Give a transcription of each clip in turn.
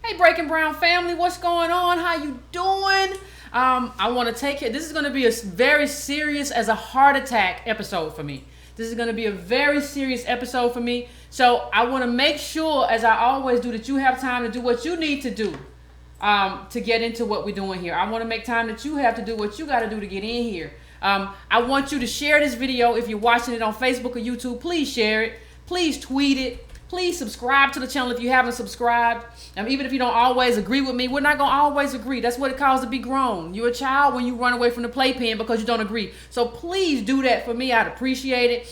Hey, Breaking Brown family, what's going on? How you doing? I want to take it. This is going to be a very serious as a heart attack episode for me. This is going to be a very serious episode for me. So I want to make sure, as I always do, that you have time to do what you need to do to get into what we're doing here. I want to make time that you have to do what you got to do to get in here. I want you to share this video. If you're watching it on Facebook or YouTube, please share it. Please tweet it. Please subscribe to the channel if you haven't subscribed. Even if you don't always agree with me, we're not going to always agree. That's what it calls to be grown. You're a child when you run away from the playpen because you don't agree. So please do that for me. I'd appreciate it.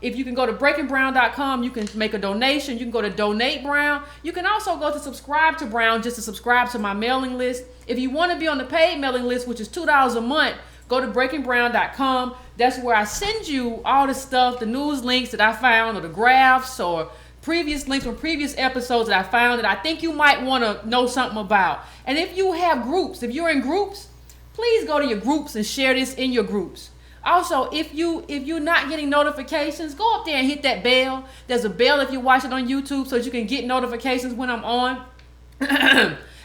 If you can go to breakingbrown.com, you can make a donation. You can go to Donate Brown. You can also go to Subscribe to Brown just to subscribe to my mailing list. If you want to be on the paid mailing list, which is $2 a month, go to breakingbrown.com. That's where I send you all the stuff, the news links that I found, or the graphs, or previous links from previous episodes that I found that I think you might want to know something about. And if you have groups, if you're in groups, please go to your groups and share this in your groups. Also, if you're not getting notifications, go up there and hit that bell. There's a bell if you watch it on YouTube so that you can get notifications when I'm on.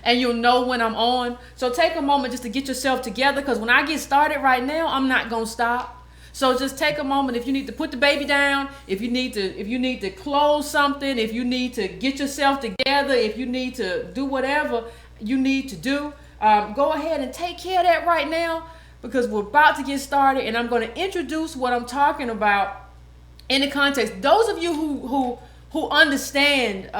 And you'll know when I'm on. So take a moment just to get yourself together, because when I get started right now, I'm not gonna stop. So just take a moment. If you need to put the baby down, if you need to close something, if you need to get yourself together, if you need to do whatever you need to do, go ahead and take care of that right now, because we're about to get started, and I'm going to introduce what I'm talking about in the context. Those of you who understand.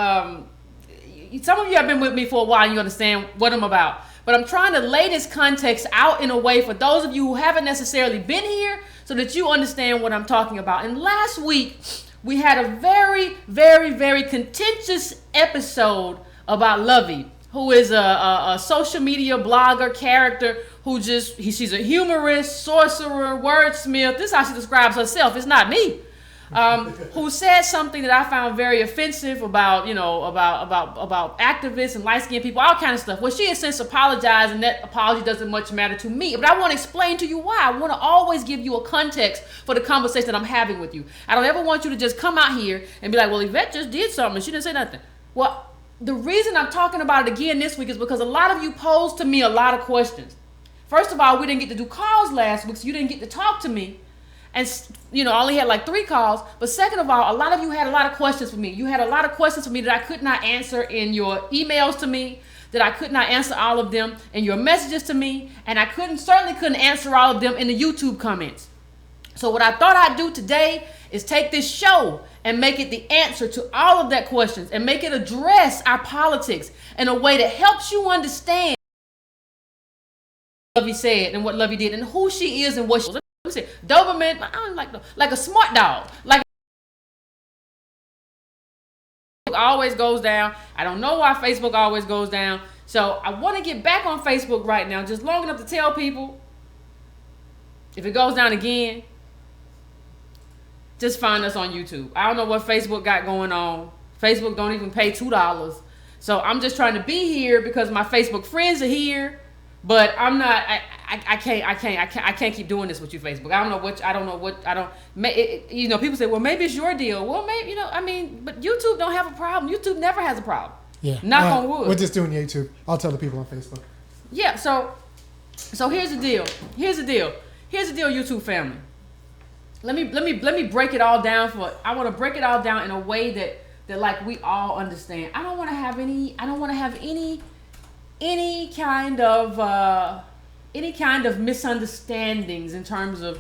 Some of you have been with me for a while and you understand what I'm about. But I'm trying to lay this context out in a way for those of you who haven't necessarily been here so that you understand what I'm talking about. And last week, we had a very, very, very contentious episode about Luvvie, who is a social media blogger character who she's a humorist, sorcerer, wordsmith. This is how she describes herself. It's not me. Who said something that I found very offensive about activists and light-skinned people, all kind of stuff. Well, she has since apologized, and that apology doesn't much matter to me. But I want to explain to you why. I want to always give you a context for the conversation that I'm having with you. I don't ever want you to just come out here and be like, well, Yvette just did something and she didn't say nothing. Well, the reason I'm talking about it again this week is because a lot of you posed to me a lot of questions. First of all, we didn't get to do calls last week, so you didn't get to talk to me. And, I only had like 3 calls. But second of all, a lot of you had a lot of questions for me. You had a lot of questions for me that I could not answer in your emails to me, that I could not answer all of them in your messages to me, and I certainly couldn't answer all of them in the YouTube comments. So what I thought I'd do today is take this show and make it the answer to all of that questions, and make it address our politics in a way that helps you understand what Luvvie said and what Luvvie did and who she is and what she was. Doberman, I don't like a smart dog. Like, always goes down. I don't know why Facebook always goes down. So I want to get back on Facebook right now, just long enough to tell people, if it goes down again, just find us on YouTube. I don't know what Facebook got going on. Facebook don't even pay $2. So I'm just trying to be here because my Facebook friends are here. But I'm not. I can't keep doing this with you, Facebook. People say, well, maybe it's your deal. Well, maybe but YouTube don't have a problem. YouTube never has a problem. Yeah. Knock on wood. We're just doing YouTube. I'll tell the people on Facebook. Yeah. So here's the deal. Here's the deal, YouTube family. Let me break it all down I want to break it all down in a way that like we all understand. I don't want to have any kind of misunderstandings in terms of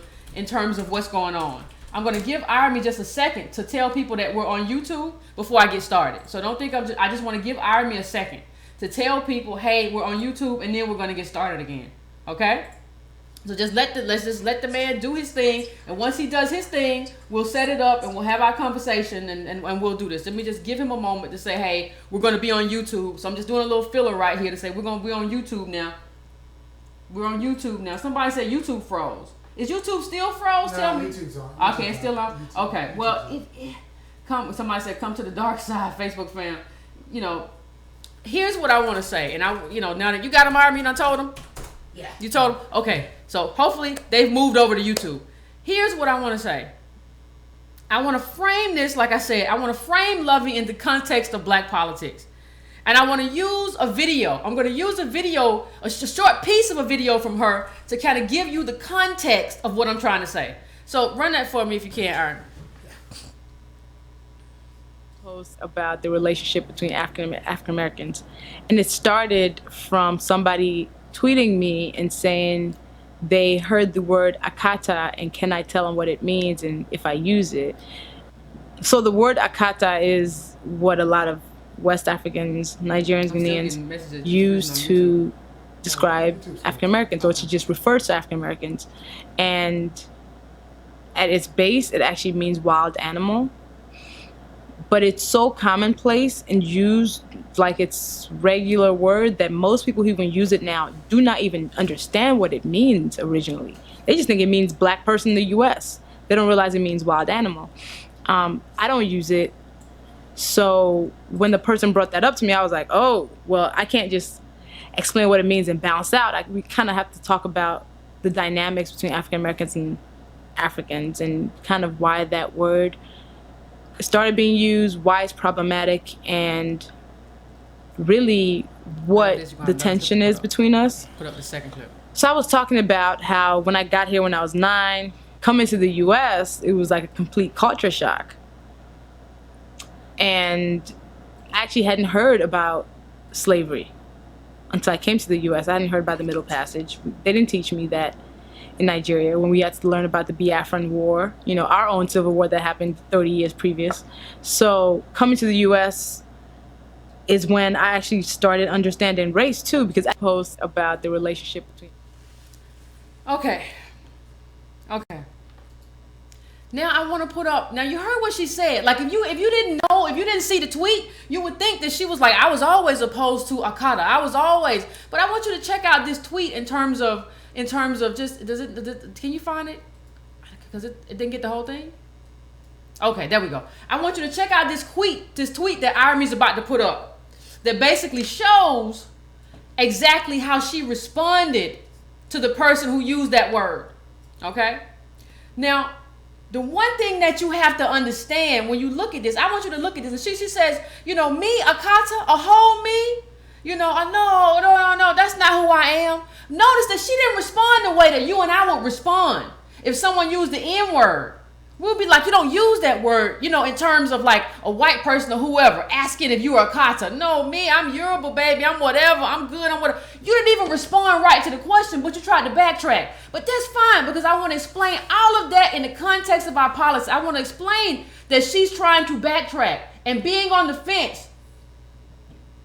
what's going on. I'm going to give Irony just a second to tell people that we're on YouTube before I get started. So don't think I just want to give Irony a second to tell people, hey, we're on YouTube, and then we're going to get started again. Okay? So let's just let the man do his thing, and once he does his thing, we'll set it up and we'll have our conversation and we'll do this. Let me just give him a moment to say, hey, we're going to be on YouTube. So I'm just doing a little filler right here to say we're going to be on YouTube now. We're on YouTube now. Somebody said YouTube froze. Is YouTube still froze? No, Tell me. YouTube's on. Okay, it's still on. Okay, well, somebody said come to the dark side, Facebook fam. Here's what I want to say, and now that you got them, Army, and I told them. Yeah. You told them? Okay. So hopefully they've moved over to YouTube. Here's what I want to say. I want to frame this, like I said, I want to frame Luvvie in the context of black politics. And I want to use a video. I'm going to use a video, a short piece of a video from her to kind of give you the context of what I'm trying to say. So run that for me if you can, Aaron. Post about the relationship between African Americans, and it started from somebody tweeting me and saying they heard the word akata and can I tell them what it means and if I use it. So the word akata is what a lot of West Africans, Nigerians, Ghanaians use to describe African Americans or to just refer to African Americans. And at its base, it actually means wild animal. But it's so commonplace and used like it's regular word that most people who even use it now do not even understand what it means originally. They just think it means black person in the US. They don't realize it means wild animal. I don't use it. So when the person brought that up to me, I was like, oh, well, I can't just explain what it means and bounce out. We kind of have to talk about the dynamics between African Americans and Africans and kind of why that word started being used, why it's problematic, and really what the tension is between us. Put up the second clip. So I was talking about how when I got here when I was 9, coming to the US, it was like a complete culture shock. And I actually hadn't heard about slavery until I came to the US. I hadn't heard about the Middle Passage. They didn't teach me that in Nigeria when we had to learn about the Biafran War, you know, our own civil war that happened 30 years previous. So coming to the US is when I actually started understanding race too, because I post about the relationship between. Okay. Now I want to put up, now you heard what she said. Like if you didn't know, if you didn't see the tweet, you would think that she was like, I was always opposed to Akata. But I want you to check out this tweet in terms of just, can you find it? Because it didn't get the whole thing? Okay, there we go. I want you to check out this tweet that Iremy's about to put up that basically shows exactly how she responded to the person who used that word. Okay? Now, the one thing that you have to understand when you look at this, I want you to look at this, and she says, you know, me, Akata, a whole me, you know, no, that's not who I am. Notice that she didn't respond the way that you and I would respond. If someone used the N-word, we'll be like, you don't use that word, you know, in terms of like a white person or whoever asking if you are Akata. No, me, I'm Yoruba, baby, I'm whatever, I'm good, I'm whatever. You didn't even respond right to the question, but you tried to backtrack. But that's fine, because I want to explain all of that in the context of our policy. I want to explain that she's trying to backtrack, and being on the fence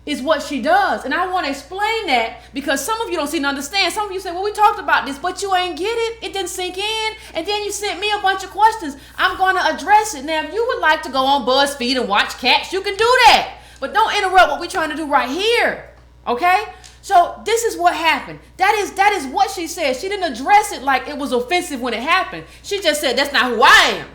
is what she does. And I want to explain that because some of you don't seem to understand. Some of you say, well, we talked about this, but you ain't get it. It didn't sink in. And then you sent me a bunch of questions. I'm going to address it. Now, if you would like to go on BuzzFeed and watch Cats, you can do that. But don't interrupt what we're trying to do right here. Okay? So this is what happened. That is what she said. She didn't address it like it was offensive when it happened. She just said, that's not who I am.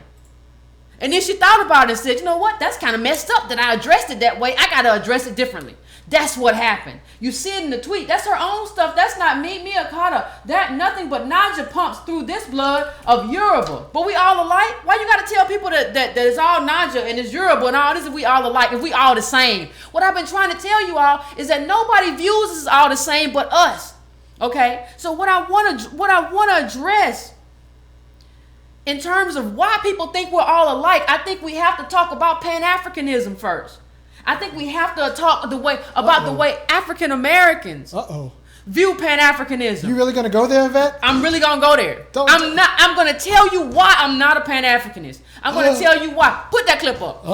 And then she thought about it and said, you know what? That's kind of messed up that I addressed it that way. I got to address it differently. That's what happened. You see it in the tweet. That's her own stuff. That's not me, Akata. That nothing but Naja pumps through this blood of Yoruba. But we all alike? Why you got to tell people that it's all Naja and it's Yoruba and all this if we all alike, if we all the same? What I've been trying to tell you all is that nobody views us as all the same but us. Okay? So what I want to address in terms of why people think we're all alike, I think we have to talk about Pan-Africanism first. I think we have to talk about the way African Americans view Pan-Africanism. You really gonna go there, Yvette? I'm really gonna go there. I'm gonna tell you why I'm not a Pan-Africanist. I'm gonna tell you why. Put that clip up.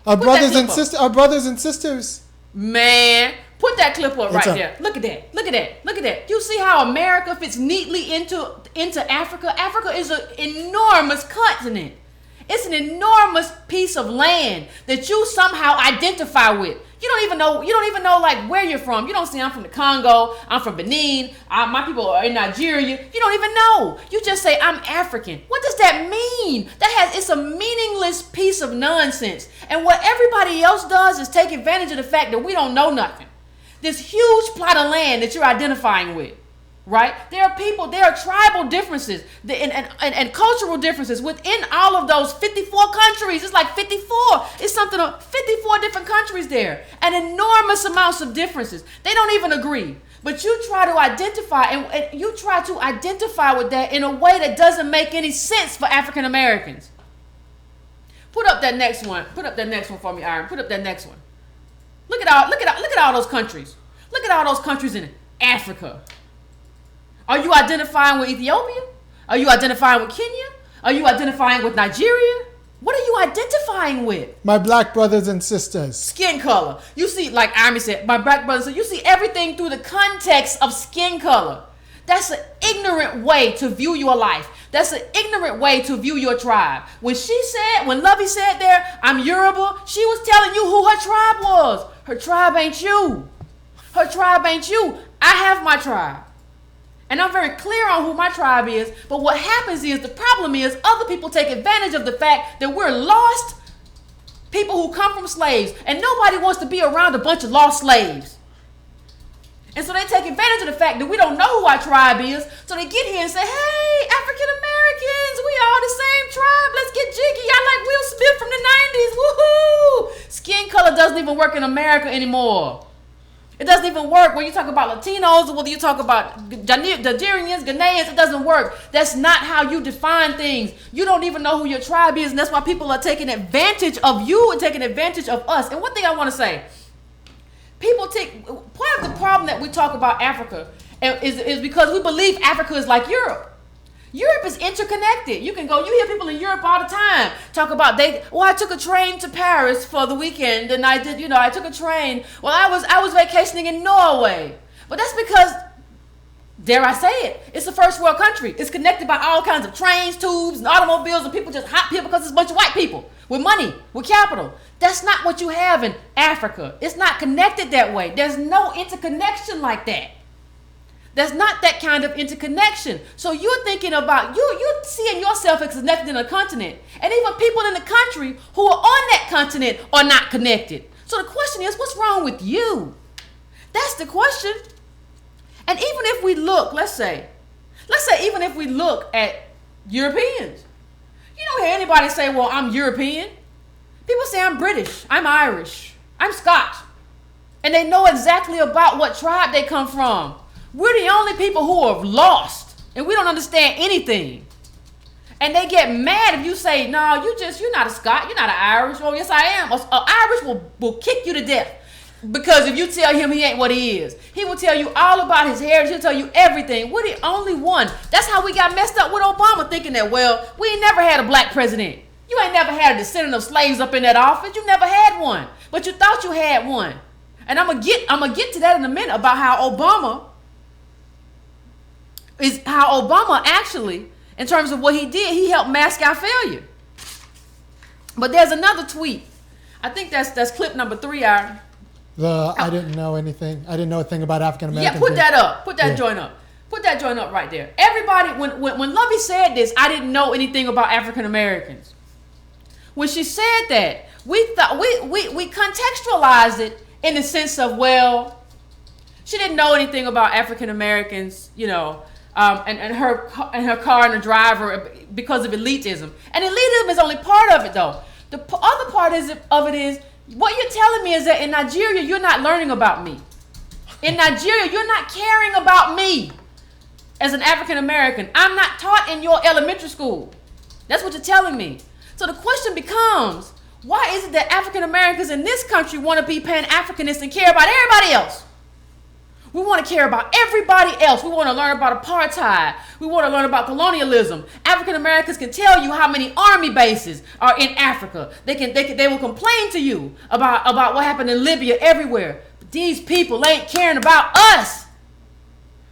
Our brothers and sisters. Man, put that clip up right there. Look at that. You see how America fits neatly into Africa? Africa is an enormous continent. It's an enormous piece of land that you somehow identify with. You don't even know like where you're from. You don't say I'm from the Congo, I'm from Benin, my people are in Nigeria. You don't even know. You just say I'm African. What does that mean? It's a meaningless piece of nonsense. And what everybody else does is take advantage of the fact that we don't know nothing. This huge plot of land that you're identifying with. right? There are tribal differences and cultural differences within all of those 54 countries. It's like 54. It's something of 54 different countries there, and enormous amounts of differences. They don't even agree. But you try to identify, and you try to identify with that in a way that doesn't make any sense for African Americans. Put up that next one. Put up that next one for me, Iron. Put up that next one. Look at all those countries. Look at all those countries in Africa. Are you identifying with Ethiopia? Are you identifying with Kenya? Are you identifying with Nigeria? What are you identifying with? My black brothers and sisters. Skin color. You see, like Army said, my black brothers, so you see everything through the context of skin color. That's an ignorant way to view your life. That's an ignorant way to view your tribe. When Luvvie said there, I'm Yoruba, she was telling you who her tribe was. Her tribe ain't you. Her tribe ain't you. I have my tribe. And I'm very clear on who my tribe is. But what happens is, the problem is, other people take advantage of the fact that we're lost people who come from slaves. And nobody wants to be around a bunch of lost slaves. And so they take advantage of the fact that we don't know who our tribe is. So they get here and say, hey, African Americans, we all the same tribe. Let's get jiggy. I like Will Smith from the 90s. Woohoo! Skin color doesn't even work in America anymore. It doesn't even work when you talk about Latinos or whether you talk about Nigerians, Ghanaians. It doesn't work. That's not how you define things. You don't even know who your tribe is, and that's why people are taking advantage of you and taking advantage of us. And one thing I want to say, part of the problem that we talk about Africa is because we believe Africa is like Europe. Europe is interconnected. You hear people in Europe all the time talk about I took a train to Paris for the weekend, and I took a train. Well, I was vacationing in Norway. But that's because, dare I say it, it's a first world country. It's connected by all kinds of trains, tubes, and automobiles, and people just hop here because it's a bunch of white people with money, with capital. That's not what you have in Africa. It's not connected that way. There's no interconnection like that. There's not that kind of interconnection. So you're thinking about, you're seeing yourself as connected in a continent. And even people in the country who are on that continent are not connected. So the question is, what's wrong with you? That's the question. And even if we look, let's say even if we look at Europeans, you don't hear anybody say, well, I'm European. People say I'm British, I'm Irish, I'm Scotch. And they know exactly about what tribe they come from. We're the only people who are lost, and we don't understand anything. And they get mad if you say, no, you're not a Scot, you're not an Irish. Oh, yes, I am. An Irish will kick you to death. Because if you tell him he ain't what he is, he will tell you all about his heritage. He'll tell you everything. We're the only one. That's how we got messed up with Obama, thinking that, well, we ain't never had a black president. You ain't never had a descendant of slaves up in that office. You never had one, but you thought you had one. And I'm gonna get to that in a minute about how Obama actually, in terms of what he did, he helped mask our failure. But there's another tweet. I think that's clip number 3, Aaron. I didn't know anything. I didn't know a thing about African Americans. Yeah, put that up. Put that joint up. Put that joint up right there. Everybody, when Luvvie said this, I didn't know anything about African Americans. When she said that, we thought we contextualized it in the sense of, well, she didn't know anything about African Americans, and her car and the driver because of elitism. And elitism is only part of it, though. The other part of it is, what you're telling me is that in Nigeria, you're not learning about me. In Nigeria, you're not caring about me as an African American. I'm not taught in your elementary school. That's what you're telling me. So the question becomes, why is it that African Americans in this country want to be Pan-Africanists and care about everybody else? We want to care about everybody else. We want to learn about apartheid. We want to learn about colonialism. African Americans can tell you how many army bases are in Africa. They will complain to you about what happened in Libya everywhere. But these people ain't caring about us.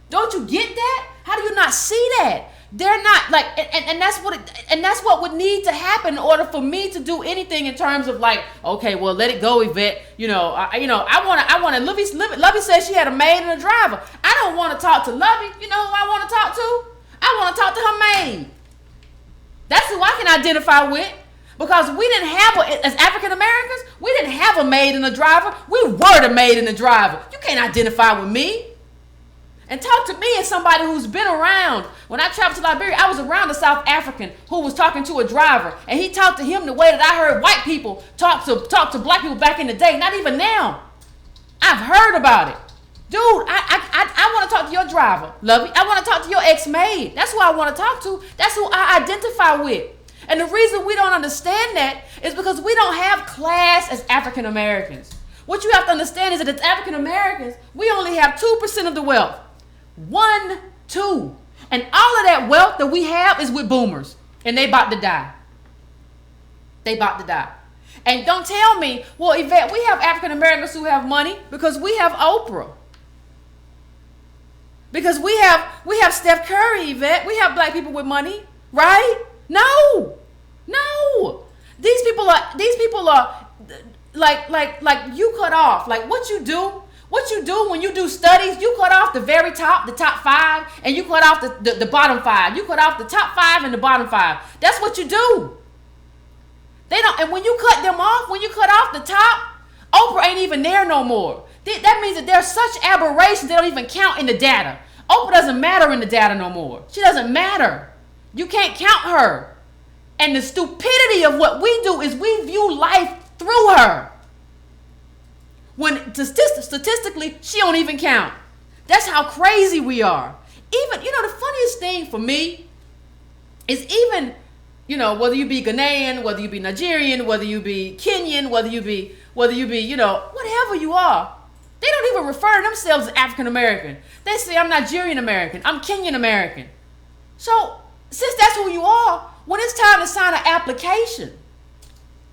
Don't you get that? How do you not see that? They're not like, and that's what would need to happen in order for me to do anything in terms of like, okay, well, let it go, Yvette. I want to. Luvvie says she had a maid and a driver. I don't want to talk to Luvvie. You know who I want to talk to? I want to talk to her maid. That's who I can identify with, because we didn't have as African Americans, we didn't have a maid and a driver. We were the maid and the driver. You can't identify with me. And talk to me as somebody who's been around. When I traveled to Liberia, I was around a South African who was talking to a driver, and he talked to him the way that I heard white people talk to black people back in the day. Not even now. I've heard about it. Dude, I want to talk to your driver, Luvvie. I want to talk to your ex-maid. That's who I want to talk to. That's who I identify with. And the reason we don't understand that is because we don't have class as African Americans. What you have to understand is that as African Americans, we only have 2% of the wealth. 1, 2. And all of that wealth that we have is with boomers. And they about to die. They about to die. And don't tell me, well, Yvette, we have African Americans who have money because we have Oprah. Because we have Steph Curry, Yvette. We have black people with money, right? No. These people are like you cut off. Like what you do when you do studies, you cut off the very top, the top 5, and you cut off the bottom 5. You cut off the top 5 and the bottom 5. That's what you do. They don't, and when you cut them off, when you cut off the top, Oprah ain't even there no more. That means that there's such aberrations they don't even count in the data. Oprah doesn't matter in the data no more. She doesn't matter. You can't count her. And the stupidity of what we do is we view life through her. When statistically, she don't even count. That's how crazy we are. Even, the funniest thing for me is even, whether you be Ghanaian, whether you be Nigerian, whether you be Kenyan, whether you be, whatever you are, they don't even refer to themselves as African American. They say, I'm Nigerian American, I'm Kenyan American. So, since that's who you are, when it's time to sign an application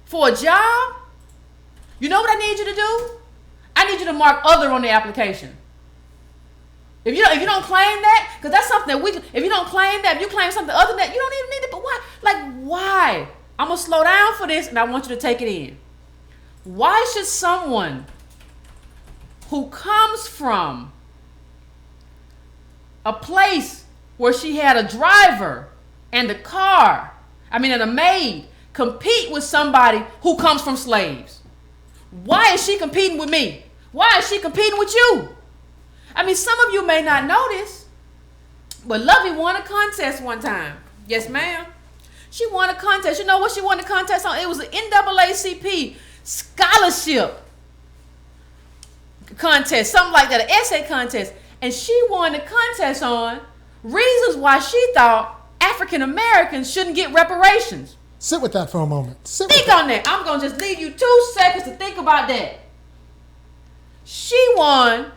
for a job, you know what I need you to do? I need you to mark other on the application. If you don't claim that, because that's something that if you don't claim that, if you claim something other than that, you don't even need it. But why? Like, why? I'm going to slow down for this, and I want you to take it in. Why should someone who comes from a place where she had a driver and and a maid compete with somebody who comes from slaves? Why is she competing with me? Why is she competing with you? Some of you may not know this, but Luvvie won a contest one time. Yes, ma'am. She won a contest. You know what she won the contest on? It was an NAACP scholarship contest, something like that, an essay contest. And she won the contest on reasons why she thought African Americans shouldn't get reparations. Sit with that for a moment. Think on that. I'm going to just leave you 2 seconds to think about that. She won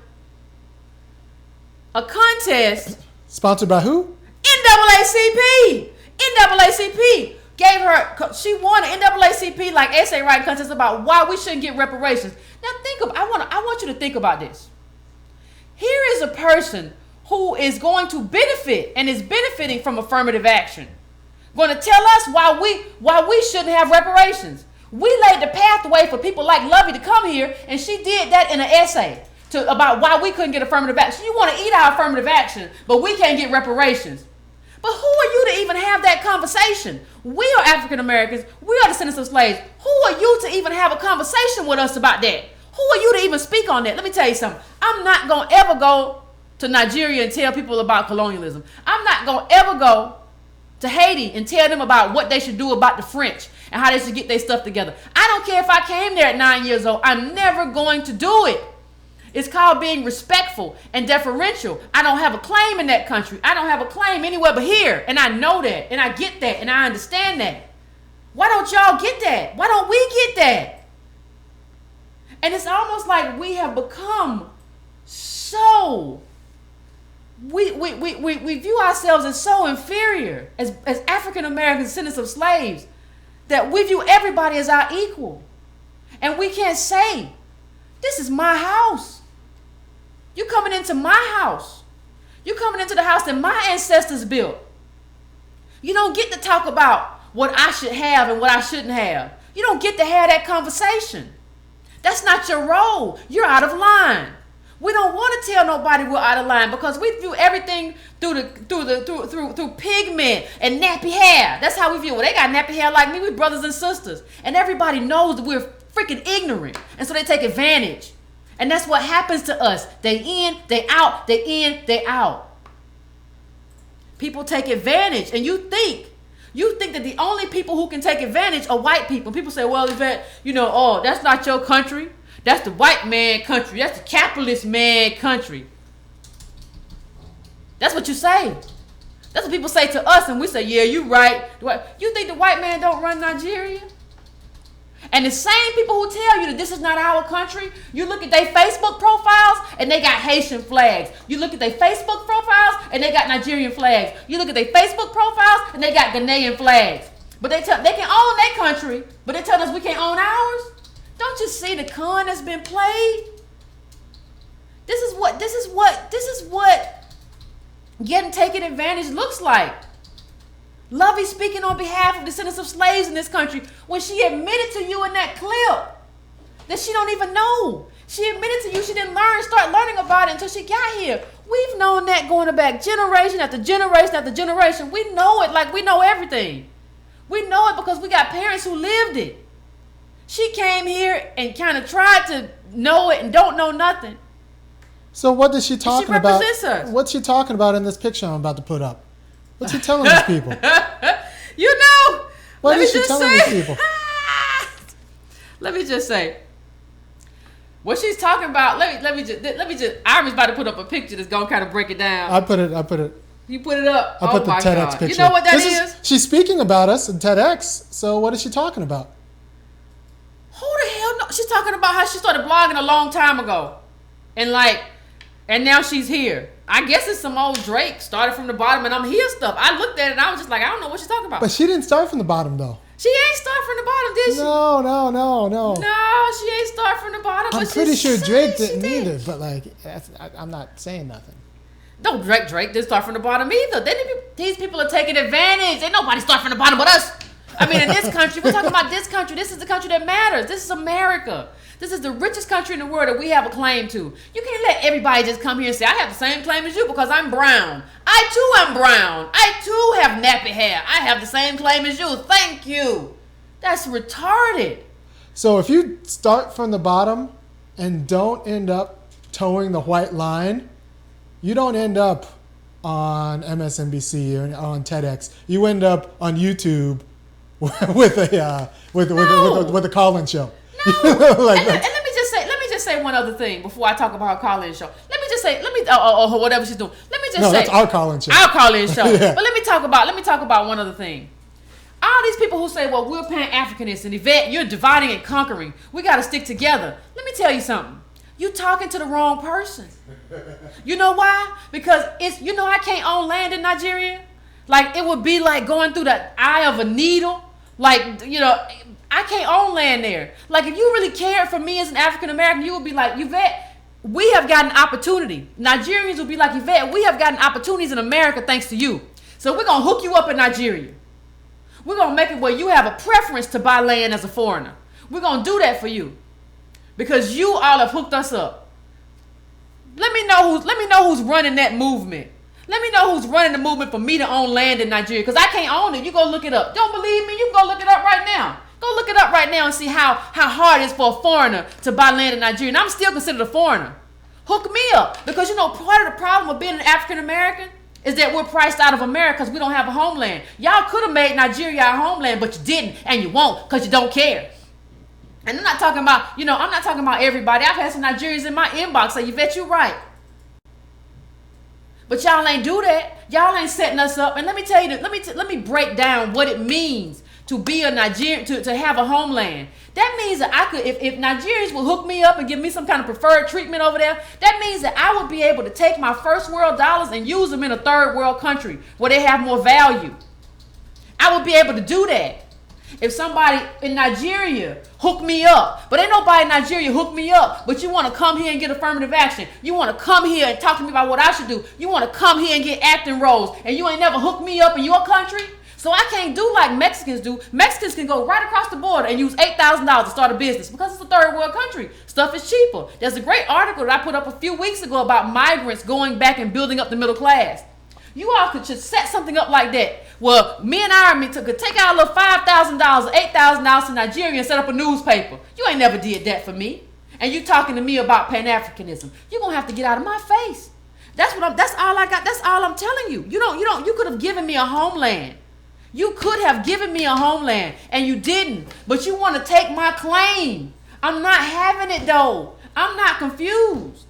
a contest. Sponsored by who? NAACP. NAACP gave her, she won an NAACP like essay writing contest about why we shouldn't get reparations. Now I want you to think about this. Here is a person who is going to benefit and is benefiting from affirmative action. Going to tell us why we shouldn't have reparations. We laid the pathway for people like Luvvie to come here, and she did that in an essay about why we couldn't get affirmative action. You want to eat our affirmative action, but we can't get reparations. But who are you to even have that conversation? We are African Americans. We are descendants of slaves. Who are you to even have a conversation with us about that? Who are you to even speak on that? Let me tell you something. I'm not going to ever go to Nigeria and tell people about colonialism. I'm not going to ever go to Haiti and tell them about what they should do about the French and how they should get their stuff together. I don't care if I came there at 9 years old. I'm never going to do it. It's called being respectful and deferential. I don't have a claim in that country. I don't have a claim anywhere but here. And I know that. And I get that. And I understand that. Why don't y'all get that? Why don't we get that? And it's almost like we have become so... We view ourselves as so inferior as African American descendants of slaves that we view everybody as our equal. And we can't say, this is my house. You coming into my house. You coming into the house that my ancestors built. You don't get to talk about what I should have and what I shouldn't have. You don't get to have that conversation. That's not your role. You're out of line. We don't want to tell nobody we're out of line because we view everything through pigment and nappy hair. That's how we view it. Well, they got nappy hair like me. We're brothers and sisters. And everybody knows that we're freaking ignorant. And so they take advantage. And that's what happens to us. They in, they out, they in, they out. People take advantage, and you think that the only people who can take advantage are white people. People say, well, Yvette, oh, that's not your country. That's the white man country. That's the capitalist man country. That's what you say. That's what people say to us, and we say, yeah, you right. You think the white man don't run Nigeria? And the same people who tell you that this is not our country, you look at their Facebook profiles and they got Haitian flags. You look at their Facebook profiles and they got Nigerian flags. You look at their Facebook profiles and they got Ghanaian flags. But they can own their country, but they tell us we can't own ours. Don't you see the con that's been played? This is what getting taken advantage looks like. Luvvie speaking on behalf of descendants of slaves in this country when she admitted to you in that clip that she don't even know. She admitted to you she didn't start learning about it until she got here. We've known that going back generation after generation after generation. We know it like we know everything. We know it because we got parents who lived it. She came here and kind of tried to know it and don't know nothing. So what is she talking about? Us. What's she talking about in this picture I'm about to put up? What's she telling these people? What is she telling these people? Let me just say, what she's talking about. Let me just. Iris about to put up a picture that's gonna kind of break it down. I put it. You put it up. I put the TEDx picture. You know what that is? She's speaking about us in TEDx. So what is she talking about? Who the hell knows? She's talking about how she started blogging a long time ago, and now she's here. I guess it's some old Drake started from the bottom and I'm here stuff. I looked at it and I was just like, I don't know what she's talking about. But she didn't start from the bottom though. She ain't start from the bottom, did she? No. No, she ain't start from the bottom. I'm pretty sure Drake didn't either. But I'm not saying nothing. No, Drake didn't start from the bottom either. These people are taking advantage. Ain't nobody start from the bottom but us. I mean, in this country, we're talking about this country. This is the country that matters. This is America. This is the richest country in the world that we have a claim to. You can't let everybody just come here and say, I have the same claim as you because I'm brown. I too am brown. I too have nappy hair. I have the same claim as you. Thank you. That's retarded. So if you start from the bottom and don't end up towing the white line, you don't end up on MSNBC or on TEDx. You end up on YouTube with a call-in show. No. And let me just say one other thing before I talk about her call-in show. Whatever she's doing. Let me just say. No, that's our call-in show. Our call-in show. Yeah. But let me talk about one other thing. All these people who say, well, we're Pan-Africanists and Yvette, you're dividing and conquering. We got to stick together. Let me tell you something. You talking to the wrong person. You know why? Because I can't own land in Nigeria. Like, it would be like going through the eye of a needle. Like, I can't own land there. Like, if you really cared for me as an African American, you would be like, Yvette, we have got an opportunity. Nigerians would be like, Yvette, we have gotten opportunities in America thanks to you. So we're going to hook you up in Nigeria. We're going to make it where you have a preference to buy land as a foreigner. We're going to do that for you. Because you all have hooked us up. Let me know who's running that movement. Let me know who's running the movement for me to own land in Nigeria. Because I can't own it. You go look it up. Don't believe me? You can go look it up right now. Go look it up right now and see how hard it is for a foreigner to buy land in Nigeria. And I'm still considered a foreigner. Hook me up. Because part of the problem with being an African American is that we're priced out of America because we don't have a homeland. Y'all could have made Nigeria our homeland, but you didn't. And you won't because you don't care. And I'm not talking about everybody. I've had some Nigerians in my inbox say, Yvette, you right. But y'all ain't do that. Y'all ain't setting us up. And let me tell you, let me break down what it means to be a Nigerian, to have a homeland. That means that I could, if Nigerians will hook me up and give me some kind of preferred treatment over there, that means that I would be able to take my first world dollars and use them in a third world country where they have more value. I would be able to do that. If somebody in Nigeria hook me up, but ain't nobody in Nigeria hook me up, but you want to come here and get affirmative action. You want to come here and talk to me about what I should do. You want to come here and get acting roles, and you ain't never hooked me up in your country. So I can't do like Mexicans do. Mexicans can go right across the border and use $8,000 to start a business because it's a third world country. Stuff is cheaper. There's a great article that I put up a few weeks ago about migrants going back and building up the middle class. You all could just set something up like that. Well, me and Iron could take out a little $5,000, $8,000 to Nigeria and set up a newspaper. You ain't never did that for me. and you talking to me about Pan-Africanism, you're gonna have to get out of my face. That's all I got. That's all I'm telling you. You could have given me a homeland. You could have given me a homeland, and you didn't. But you want to take my claim. I'm not having it though. I'm not confused.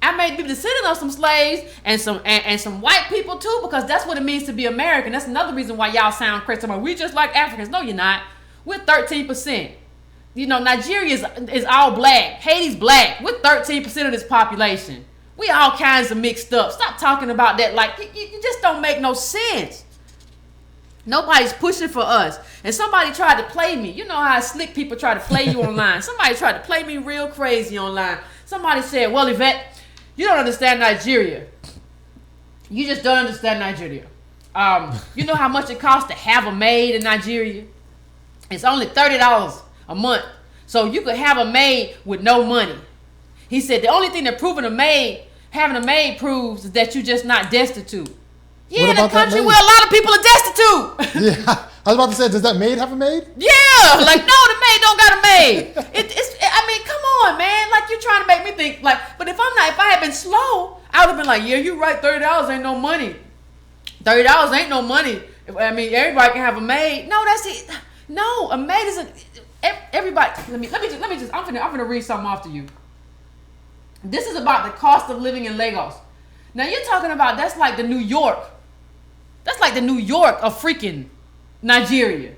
I may be descendant of some slaves and some white people too, because that's what it means to be American. That's another reason why y'all sound crazy. We just like Africans. No, you're not. We're 13%. Nigeria is all black. Haiti's black. We're 13% of this population. We all kinds of mixed up. Stop talking about that. Like, you just don't make no sense. Nobody's pushing for us. And somebody tried to play me. You know how slick people try to play you online. Somebody tried to play me real crazy online. Somebody said, well, Yvette, you don't understand Nigeria. You just don't understand Nigeria. You know how much it costs to have a maid in Nigeria? It's only $30 a month. So you could have a maid with no money. He said the only thing that having a maid proves is that you're just not destitute. Yeah, in a country where a lot of people are destitute. Yeah, I was about to say, does that maid have a maid? Yeah, like no, the maid don't got a maid. I mean, come on, man. Like you're trying to make me think. Like, but if I had been slow, I would have been like, yeah, you're right. $30 ain't no money. $30 ain't no money. I mean, everybody can have a maid. No, that's it. No, a maid isn't. Everybody. Let me just. I'm gonna read something off to you. This is about the cost of living in Lagos. Now you're talking about that's like the New York. That's like the New York of freaking Nigeria.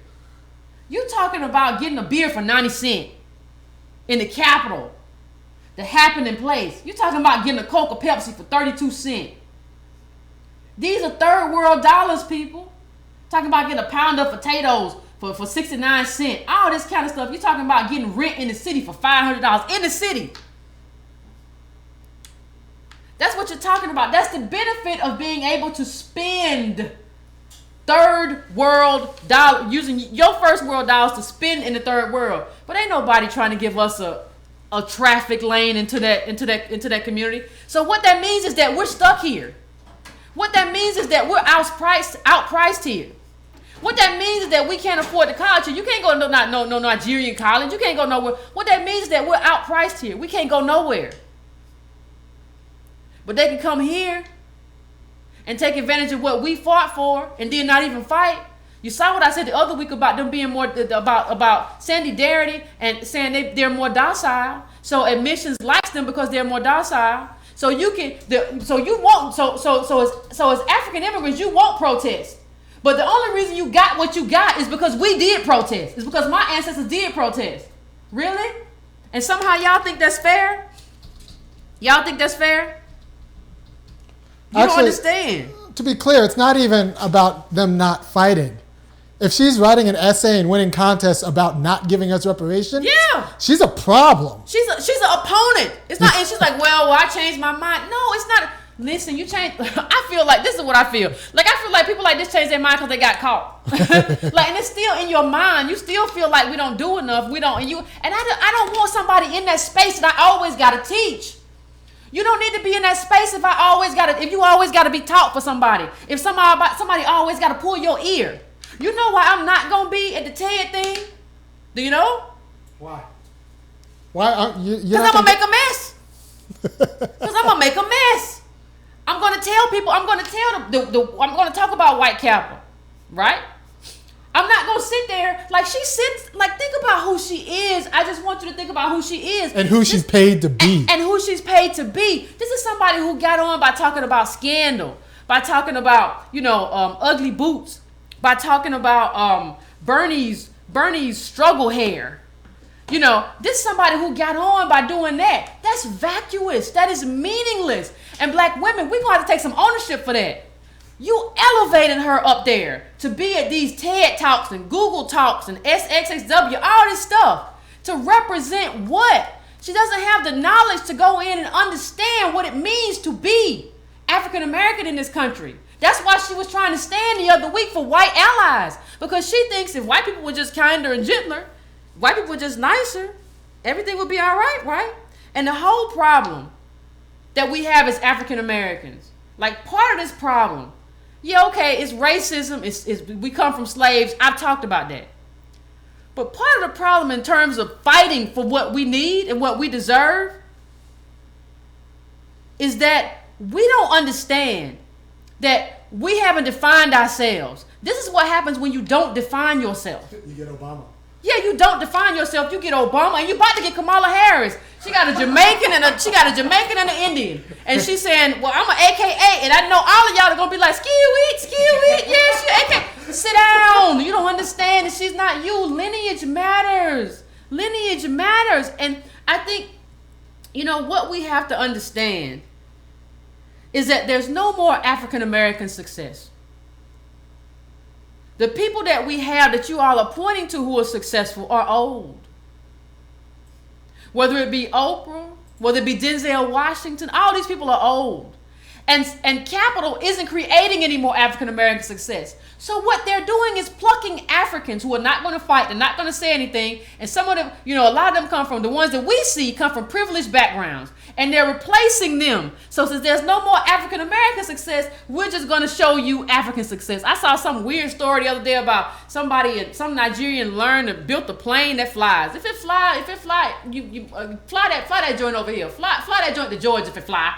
You talking about getting a beer for 90 cents in the capital, the happening place. You talking about getting a Coke or Pepsi for 32 cents. These are third world dollars, people. Talking about getting a pound of potatoes for 69 cents. All this kind of stuff. You talking about getting rent in the city for $500 in the city. That's what you're talking about. That's the benefit of being able to spend third world dollar, using your first world dollars to spend in the third world. But ain't nobody trying to give us a traffic lane into that community. So what that means is that we're stuck here. What that means is that we're outpriced here. What that means is that we can't afford the college here. You can't go to no Nigerian college. You can't go nowhere. What that means is that we're outpriced here. We can't go nowhere. But they can come here and take advantage of what we fought for and then not even fight. You saw what I said the other week about them being more about Sandy Darity and saying they're more docile. So admissions likes them because they're more docile. So as African immigrants, you won't protest. But the only reason you got what you got is because we did protest. It's because my ancestors did protest. Really? And somehow y'all think that's fair? Y'all think that's fair? You don't understand. To be clear, it's not even about them not fighting. If she's writing an essay and winning contests about not giving us reparations, yeah, she's a problem. She's an opponent. It's not, and she's like, well, I changed my mind. No, it's not. Listen, you change. I feel like this is what I feel. Like I feel like people like this change their mind because they got caught. Like, and it's still in your mind. You still feel like we don't do enough. We don't. And I don't want somebody in that space that I always got to teach. You don't need to be in that space if you always got to be taught for somebody. If somebody always got to pull your ear. You know why I'm not going to be at the TED thing? Do you know? Why? Why? Because I'm going to make a mess. Because I'm going to make a mess. I'm going to tell people, I'm going to tell them, I'm going to talk about white capital, right? I'm not going to sit there like she sits, like think about who she is. I just want you to think about who she is. And who she's paid to be. And who she's paid to be. This is somebody who got on by talking about scandal, by talking about, ugly boots, by talking about Bernie's struggle hair. This is somebody who got on by doing that. That's vacuous. That is meaningless. And black women, we're going to have to take some ownership for that. You elevated her up there to be at these TED Talks and Google Talks and SXSW, all this stuff, to represent what? She doesn't have the knowledge to go in and understand what it means to be African American in this country. That's why she was trying to stand the other week for white allies, because she thinks if white people were just kinder and gentler, white people were just nicer, everything would be all right, right? And the whole problem that we have as African Americans, like part of this problem, yeah, okay, it's racism, it's we come from slaves. I've talked about that. But part of the problem in terms of fighting for what we need and what we deserve is that we don't understand that we haven't defined ourselves. This is what happens when you don't define yourself. You get Obama. Yeah, you don't define yourself. You get Obama, and you're about to get Kamala Harris. She got a Jamaican and an Indian, and she's saying, "Well, I'm an AKA," and I know all of y'all are gonna be like, "Ski-weed, yeah, she AKA." Sit down. You don't understand that she's not you. Lineage matters. Lineage matters, and I think, what we have to understand is that there's no more African American success. The people that we have that you all are pointing to who are successful are old. Whether it be Oprah, whether it be Denzel Washington, all these people are old. And capital isn't creating any more African American success. So what they're doing is plucking Africans who are not going to fight, they're not going to say anything, and some of them, a lot of them come from, the ones that we see come from privileged backgrounds, and they're replacing them. So since there's no more African American success, we're just going to show you African success. I saw some weird story the other day about some Nigerian built a plane that flies. If it fly, you fly that joint over here. Fly that joint to Georgia if it fly.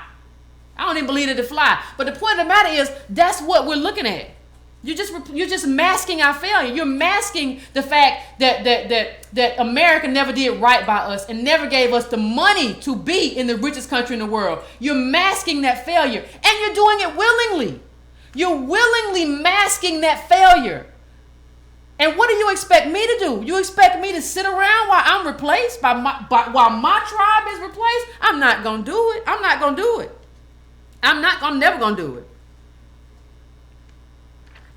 I don't even believe that it fly. But the point of the matter is, that's what we're looking at. You're just masking our failure. You're masking the fact that America never did right by us and never gave us the money to be in the richest country in the world. You're masking that failure, and you're doing it willingly. You're willingly masking that failure. And what do you expect me to do? You expect me to sit around while I'm replaced while my tribe is replaced? I'm not gonna do it. I'm not gonna do it. I'm never gonna do it.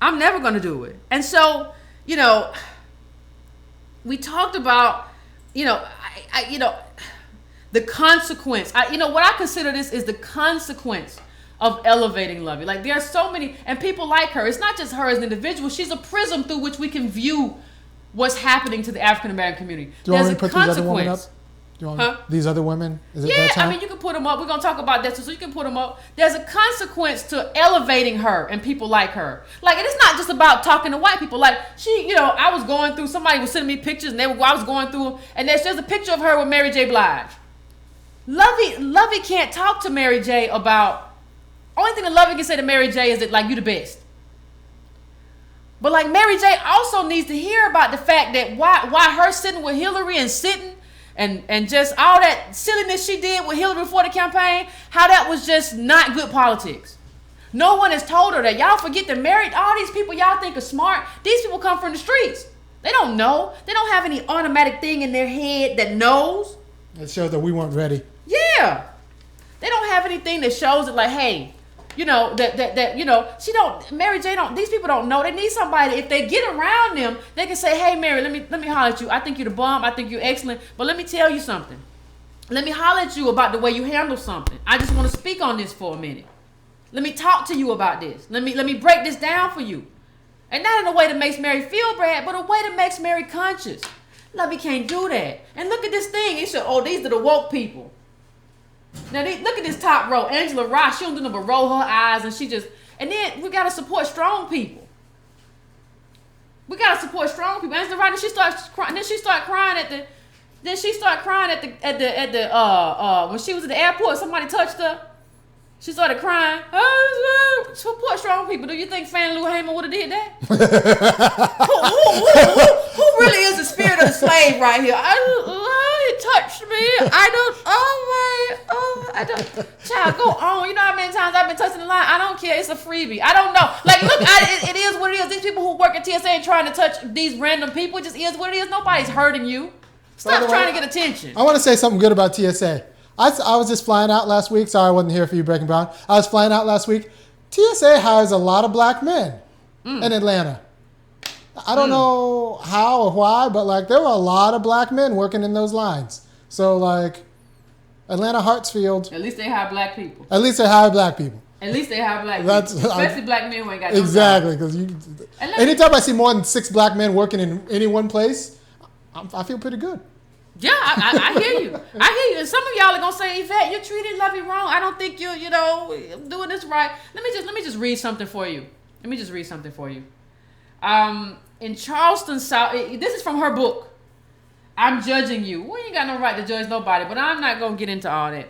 I'm never going to do it. And so, we talked about, the consequence. What I consider this is the consequence of elevating Luvvie. Like, there are so many, and people like her. It's not just her as an individual. She's a prism through which we can view what's happening to the African American community. Do you want me to put these other women up? These other women? Is it that time? You can put them up. We're going to talk about that, so you can put them up. There's a consequence to elevating her and people like her. Like, and it's not just about talking to white people. Like, I was going through, somebody was sending me pictures, and I was going through them, and there's just a picture of her with Mary J. Blige. Luvvie can't talk to Mary J. about, only thing that Luvvie can say to Mary J. is that, like, you the best. But, like, Mary J. also needs to hear about the fact that why her sitting with Hillary and sitting and just all that silliness she did with Hillary before the campaign, how that was just not good politics. No one has told her that. Y'all forget that all these people y'all think are smart, these people come from the streets. They don't know. They don't have any automatic thing in their head that knows. It shows that we weren't ready. Yeah. They don't have anything that shows it like, hey, Mary J. these people don't know. They need somebody, if they get around them, they can say, hey, Mary, let me holler at you. I think you're the bomb. I think you're excellent. But let me tell you something. Let me holler at you about the way you handle something. I just want to speak on this for a minute. Let me talk to you about this. Let me break this down for you. And not in a way that makes Mary feel bad, but a way that makes Mary conscious. Luvvie can't do that. And look at this thing. He said, these are the woke people. Now, look at this top row. Angela Ross, she don't do nothing but roll her eyes, and then we got to support strong people. We got to support strong people. Angela Ross, she starts crying. Then she started crying when she was at the airport, somebody touched her. She started crying. Support strong people. Do you think Fannie Lou Hamer would have did that? who really is the spirit of the slave right here? It touched me. I don't. Child, go on. You know how many times I've been touching the line? I don't care. It's a freebie. I don't know. Like, look, it is what it is. These people who work at TSA and trying to touch these random people, it just is what it is. Nobody's hurting you. Stop trying to get attention. I want to say something good about TSA. I was just flying out last week. Sorry I wasn't here for you, Breaking Brown. I was flying out last week. TSA hires a lot of black men in Atlanta. I don't know how or why, but like there were a lot of black men working in those lines. So like Atlanta Hartsfield. At least they hire black people. Especially black men who ain't got exactly, because anytime I see more than 6 black men working in any one place, I feel pretty good. Yeah, I hear you. And some of y'all are gonna say, Yvette, you're treating Luvvie wrong. I don't think you're doing this right. Let me just read something for you. In Charleston, South. This is from her book. I'm judging you. We ain't got no right to judge nobody, but I'm not going to get into all that.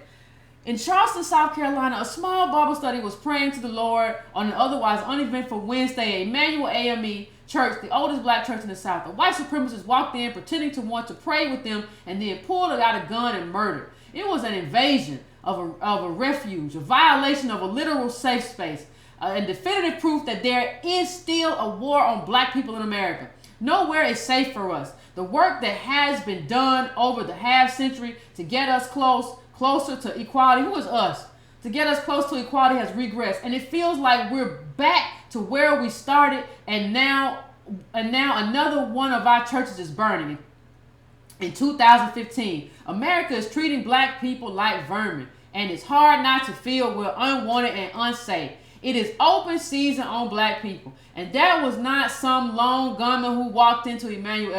In Charleston, South Carolina, a small Bible study was praying to the Lord on an otherwise uneventful Wednesday at Emmanuel AME Church, the oldest black church in the South. A white supremacist walked in pretending to want to pray with them and then pulled out a gun and murdered. It was an invasion of a refuge, a violation of a literal safe space, and definitive proof that there is still a war on black people in America. Nowhere is safe for us. The work that has been done over the half century to get us closer to equality, who is us? To get us close to equality has regressed, and it feels like we're back to where we started, and now another one of our churches is burning. In 2015, America is treating black people like vermin, and it's hard not to feel we're unwanted and unsafe. It is open season on black people, and that was not some lone gunman who walked into Emmanuel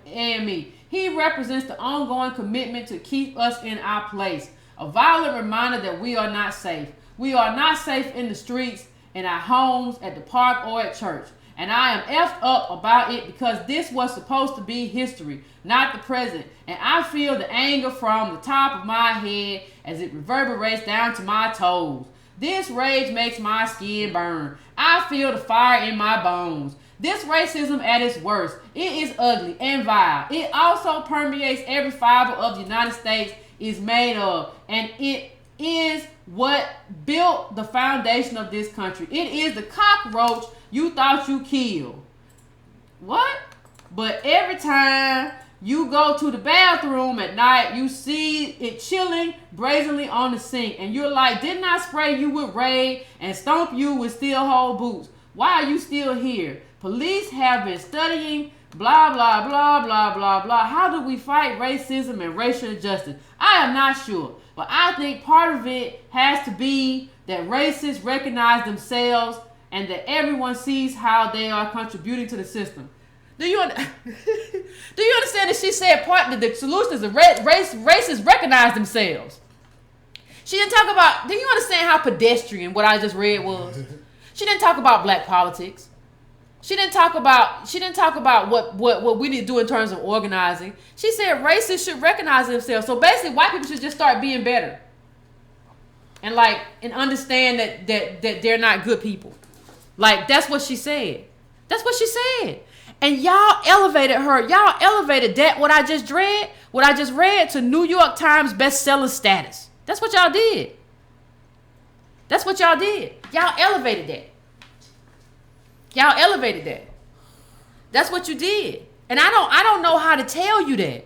AME. He represents the ongoing commitment to keep us in our place. A violent reminder that we are not safe. We are not safe in the streets, in our homes, at the park, or at church. And I am effed up about it because this was supposed to be history, not the present. And I feel the anger from the top of my head as it reverberates down to my toes. This rage makes my skin burn. I feel the fire in my bones. This racism at its worst. It is ugly and vile. It also permeates every fiber of the United States is made of, and it is what built the foundation of this country. It is the cockroach you thought you killed. What? But every time you go to the bathroom at night, you see it chilling brazenly on the sink, and you're like, didn't I spray you with Raid and stomp you with steel hole boots? Why are you still here? Police have been studying blah, blah, blah, blah, blah, blah. How do we fight racism and racial injustice? I am not sure, but I think part of it has to be that racists recognize themselves and that everyone sees how they are contributing to the system. Do you understand that she said part of the solution is that racists recognize themselves? She didn't talk about, do you understand how pedestrian what I just read was? She didn't talk about black politics. She didn't talk about what we need to do in terms of organizing. She said racists should recognize themselves. So basically white people should just start being better. And understand that they're not good people. Like that's what she said. That's what she said. And y'all elevated her. Y'all elevated that what I just read to New York Times bestseller status. That's what y'all did. That's what y'all did. Y'all elevated that. Y'all elevated that. That's what you did. And I don't know how to tell you that.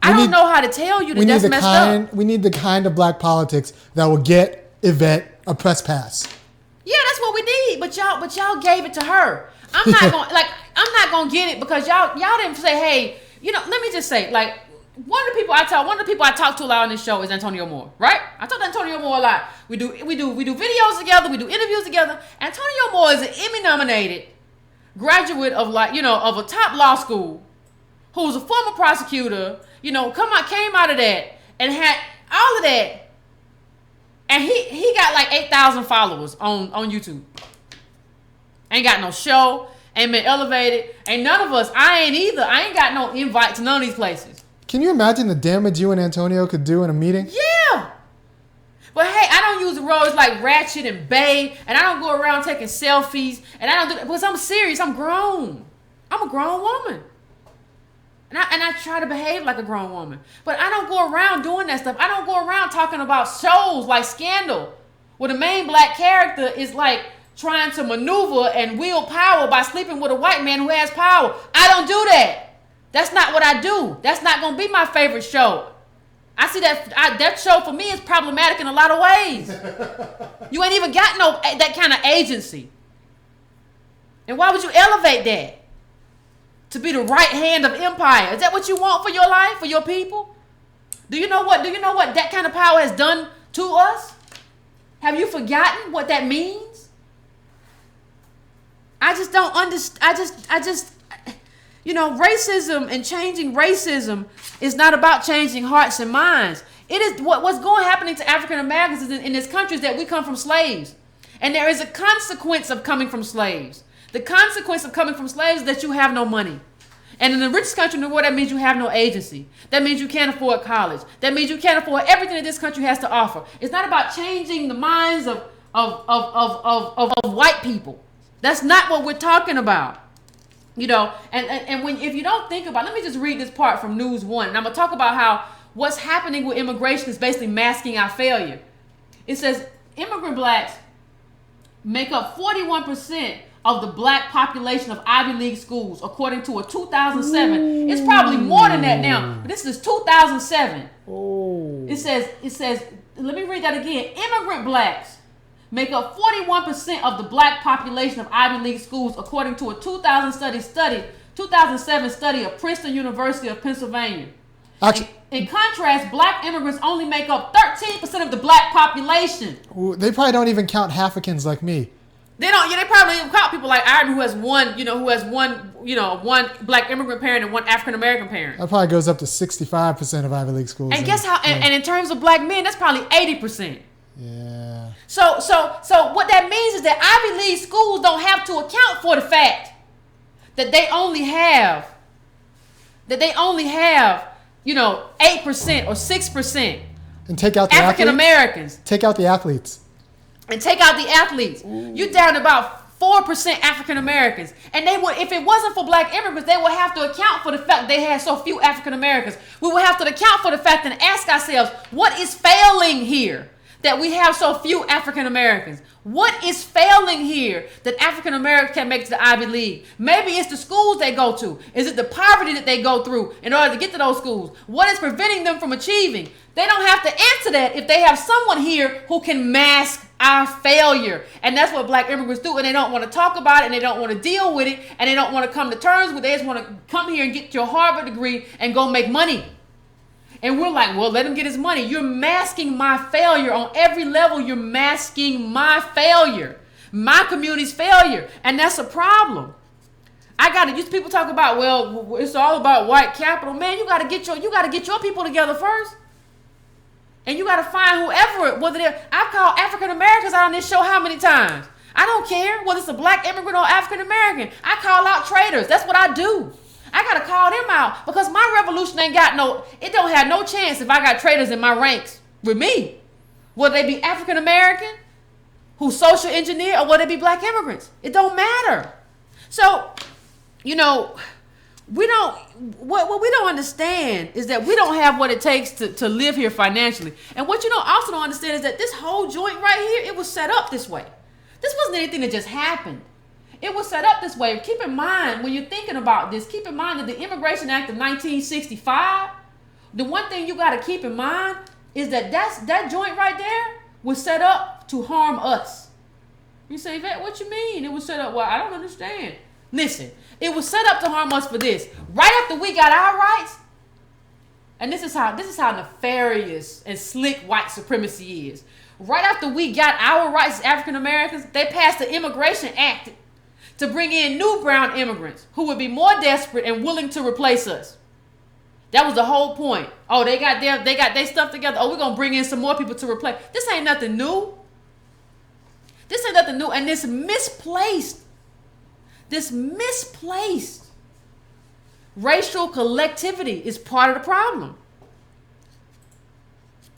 I don't know how to tell you that that's messed up. We need the kind of black politics that will get Yvette a press pass. Yeah, that's what we need. But y'all gave it to her. I'm not gonna get it because y'all didn't say, hey, let me just say, like, one of the people I talk to a lot on this show is Antonio Moore, right? I talk to Antonio Moore a lot. We do videos together, we do interviews together. Antonio Moore is an Emmy-nominated graduate of of a top law school, who's a former prosecutor, came out of that and had all of that. And he got like 8,000 followers on YouTube. Ain't got no show, ain't been elevated. Ain't none of us, I ain't either. I ain't got no invite to none of these places. Can you imagine the damage you and Antonio could do in a meeting? Yeah. But hey, I don't use the roads like Ratchet and Bay, and I don't go around taking selfies, and I don't do that because I'm serious. I'm grown. I'm a grown woman. And I try to behave like a grown woman. But I don't go around doing that stuff. I don't go around talking about shows like Scandal, where the main black character is like trying to maneuver and wield power by sleeping with a white man who has power. I don't do that. That's not what I do. That's not going to be my favorite show. I see that show for me is problematic in a lot of ways. You ain't even got that kind of agency. And why would you elevate that? To be the right hand of empire. Is that what you want for your life, for your people? Do you know what that kind of power has done to us? Have you forgotten what that means? I just don't understand. Racism and changing racism is not about changing hearts and minds. It is what's happening to African Americans in this country is that we come from slaves. And there is a consequence of coming from slaves. The consequence of coming from slaves is that you have no money. And in the richest country in the world, that means you have no agency. That means you can't afford college. That means you can't afford everything that this country has to offer. It's not about changing the minds of white people. That's not what we're talking about. You know, and when if you don't think about, let me just read this part from News One, and I'm gonna talk about how what's happening with immigration is basically masking our failure. It says immigrant blacks make up 41% of the black population of Ivy League schools, according to a 2007. Ooh. It's probably more than that now, but this is 2007. Oh. It says, let me read that again. Immigrant blacks make up 41% of the black population of Ivy League schools, according to a 2007 study of Princeton University of Pennsylvania. Actually, in contrast, black immigrants only make up 13% of the black population. They probably don't even count Africans like me. They don't. Yeah, they probably even count people like Ireland, who has one black immigrant parent and one African American parent. That probably goes up to 65% of Ivy League schools. And guess how? Yeah. And in terms of black men, that's probably 80%. Yeah. So what that means is that Ivy League schools don't have to account for the fact that they only have 8% or 6%. And take out the African Americans. Take out the athletes. And take out the athletes. Ooh. You're down to about 4% African Americans. And they would, if it wasn't for black immigrants, they would have to account for the fact they had so few African Americans. We would have to account for the fact and ask ourselves, what is failing here that we have so few African Americans? What is failing here that African Americans can't make it to the Ivy League? Maybe it's the schools they go to. Is it the poverty that they go through in order to get to those schools? What is preventing them from achieving? They don't have to answer that if they have someone here who can mask our failure. And that's what black immigrants do. And they don't want to talk about it, and they don't want to deal with it, and they don't want to come to terms with it. They just want to come here and get your Harvard degree and go make money. And we're like, well, let him get his money. You're masking my failure on every level. You're masking my failure, my community's failure. And that's a problem. People talk about, well, it's all about white capital. Man, you got to get your people together first. And you got to find whoever, whether they're, I've called African Americans out on this show how many times? I don't care whether it's a black immigrant or African American. I call out traitors. That's what I do. I got to call them out because my revolution it don't have no chance if I got traitors in my ranks with me. Whether they be African American, who's social engineer, or whether they be black immigrants. It don't matter. So, what we don't understand is that we don't have what it takes to live here financially. And what also don't understand is that this whole joint right here, it was set up this way. This wasn't anything that just happened. It was set up this way. Keep in mind, when you're thinking about this, keep in mind that the Immigration Act of 1965, the one thing you got to keep in mind is that joint right there was set up to harm us. You say, Yvette, what you mean? It was set up, well, I don't understand. Listen, it was set up to harm us for this. Right after we got our rights, and this is how nefarious and slick white supremacy is. Right after we got our rights as African Americans, they passed the Immigration Act to bring in new brown immigrants who would be more desperate and willing to replace us. That was the whole point. Oh, they got their stuff together. Oh, we're gonna bring in some more people to replace. This ain't nothing new. And this misplaced racial collectivity is part of the problem.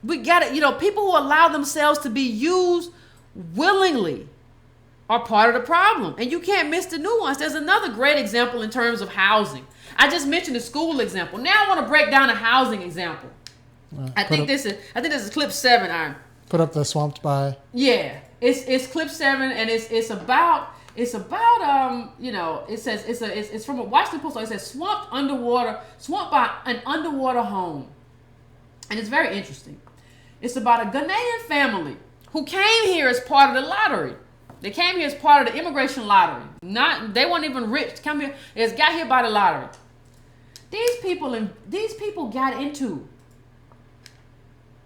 We got it. People who allow themselves to be used willingly are part of the problem. And you can't miss the nuance. There's another great example in terms of housing. I just mentioned the school example. Now I want to break down a housing example. I think this is clip 7, Iron. Put up the swamped by. Yeah. It's clip 7, and it's about it says it's from a Washington Post. It says swamped by an underwater home. And it's very interesting. It's about a Ghanaian family who came here as part of the lottery. They came here as part of the immigration lottery. They weren't even rich. Come here, they just got here by the lottery. These people got into.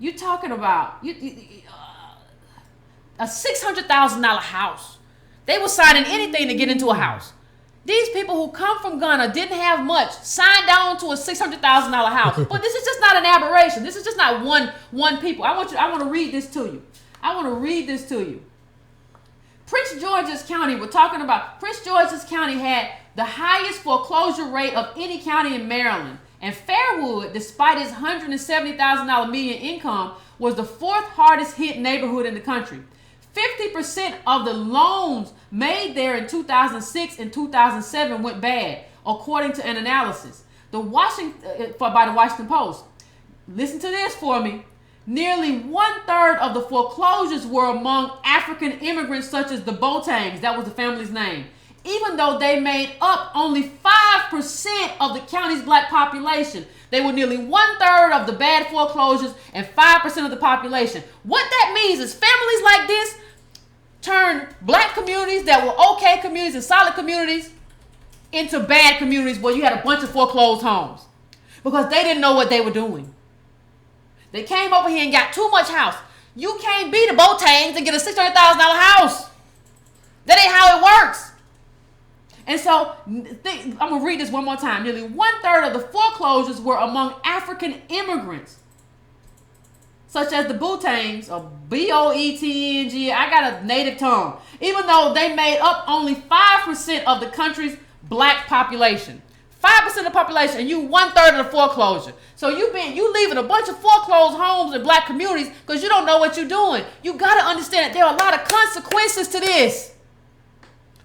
You talking about a $600,000 house. They were signing anything to get into a house. These people who come from Ghana didn't have much, signed on to a $600,000 house. But this is just not an aberration. This is just not one people. I want to read this to you. Prince George's County, Prince George's County had the highest foreclosure rate of any county in Maryland. And Fairwood, despite its $170,000 median income, was the fourth hardest hit neighborhood in the country. 50% of the loans made there in 2006 and 2007 went bad, according to an analysis by the Washington Post. Listen to this for me. Nearly 1/3 of the foreclosures were among African immigrants such as the Botangs, that was the family's name, even though they made up only 5% of the county's black population. They were nearly 1/3 of the bad foreclosures and 5% of the population. What that means is families like this turn black communities that were okay communities and solid communities into bad communities where you had a bunch of foreclosed homes because they didn't know what they were doing. They came over here and got too much house. You can't be the Botangs and get a $600,000 house. That ain't how it works. And so, I'm going to read this one more time. Nearly 1/3 of the foreclosures were among African immigrants, such as the Botangs, or Boetng. I got a native tongue. Even though they made up only 5% of the country's black population. 5% of the population, and you 1/3 of the foreclosure. So you leaving a bunch of foreclosed homes in black communities because you don't know what you're doing. You got to understand that there are a lot of consequences to this.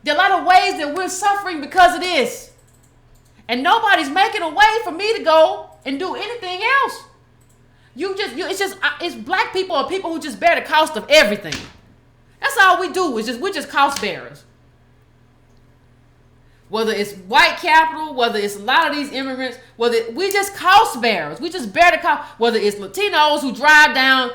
There are a lot of ways that we're suffering because of this. And nobody's making a way for me to go and do anything else. It's black people or people who just bear the cost of everything. That's all we do. We're just cost bearers. Whether it's white capital, whether it's a lot of these immigrants, we just cost bearers. We just bear the cost. Whether it's Latinos who drive down,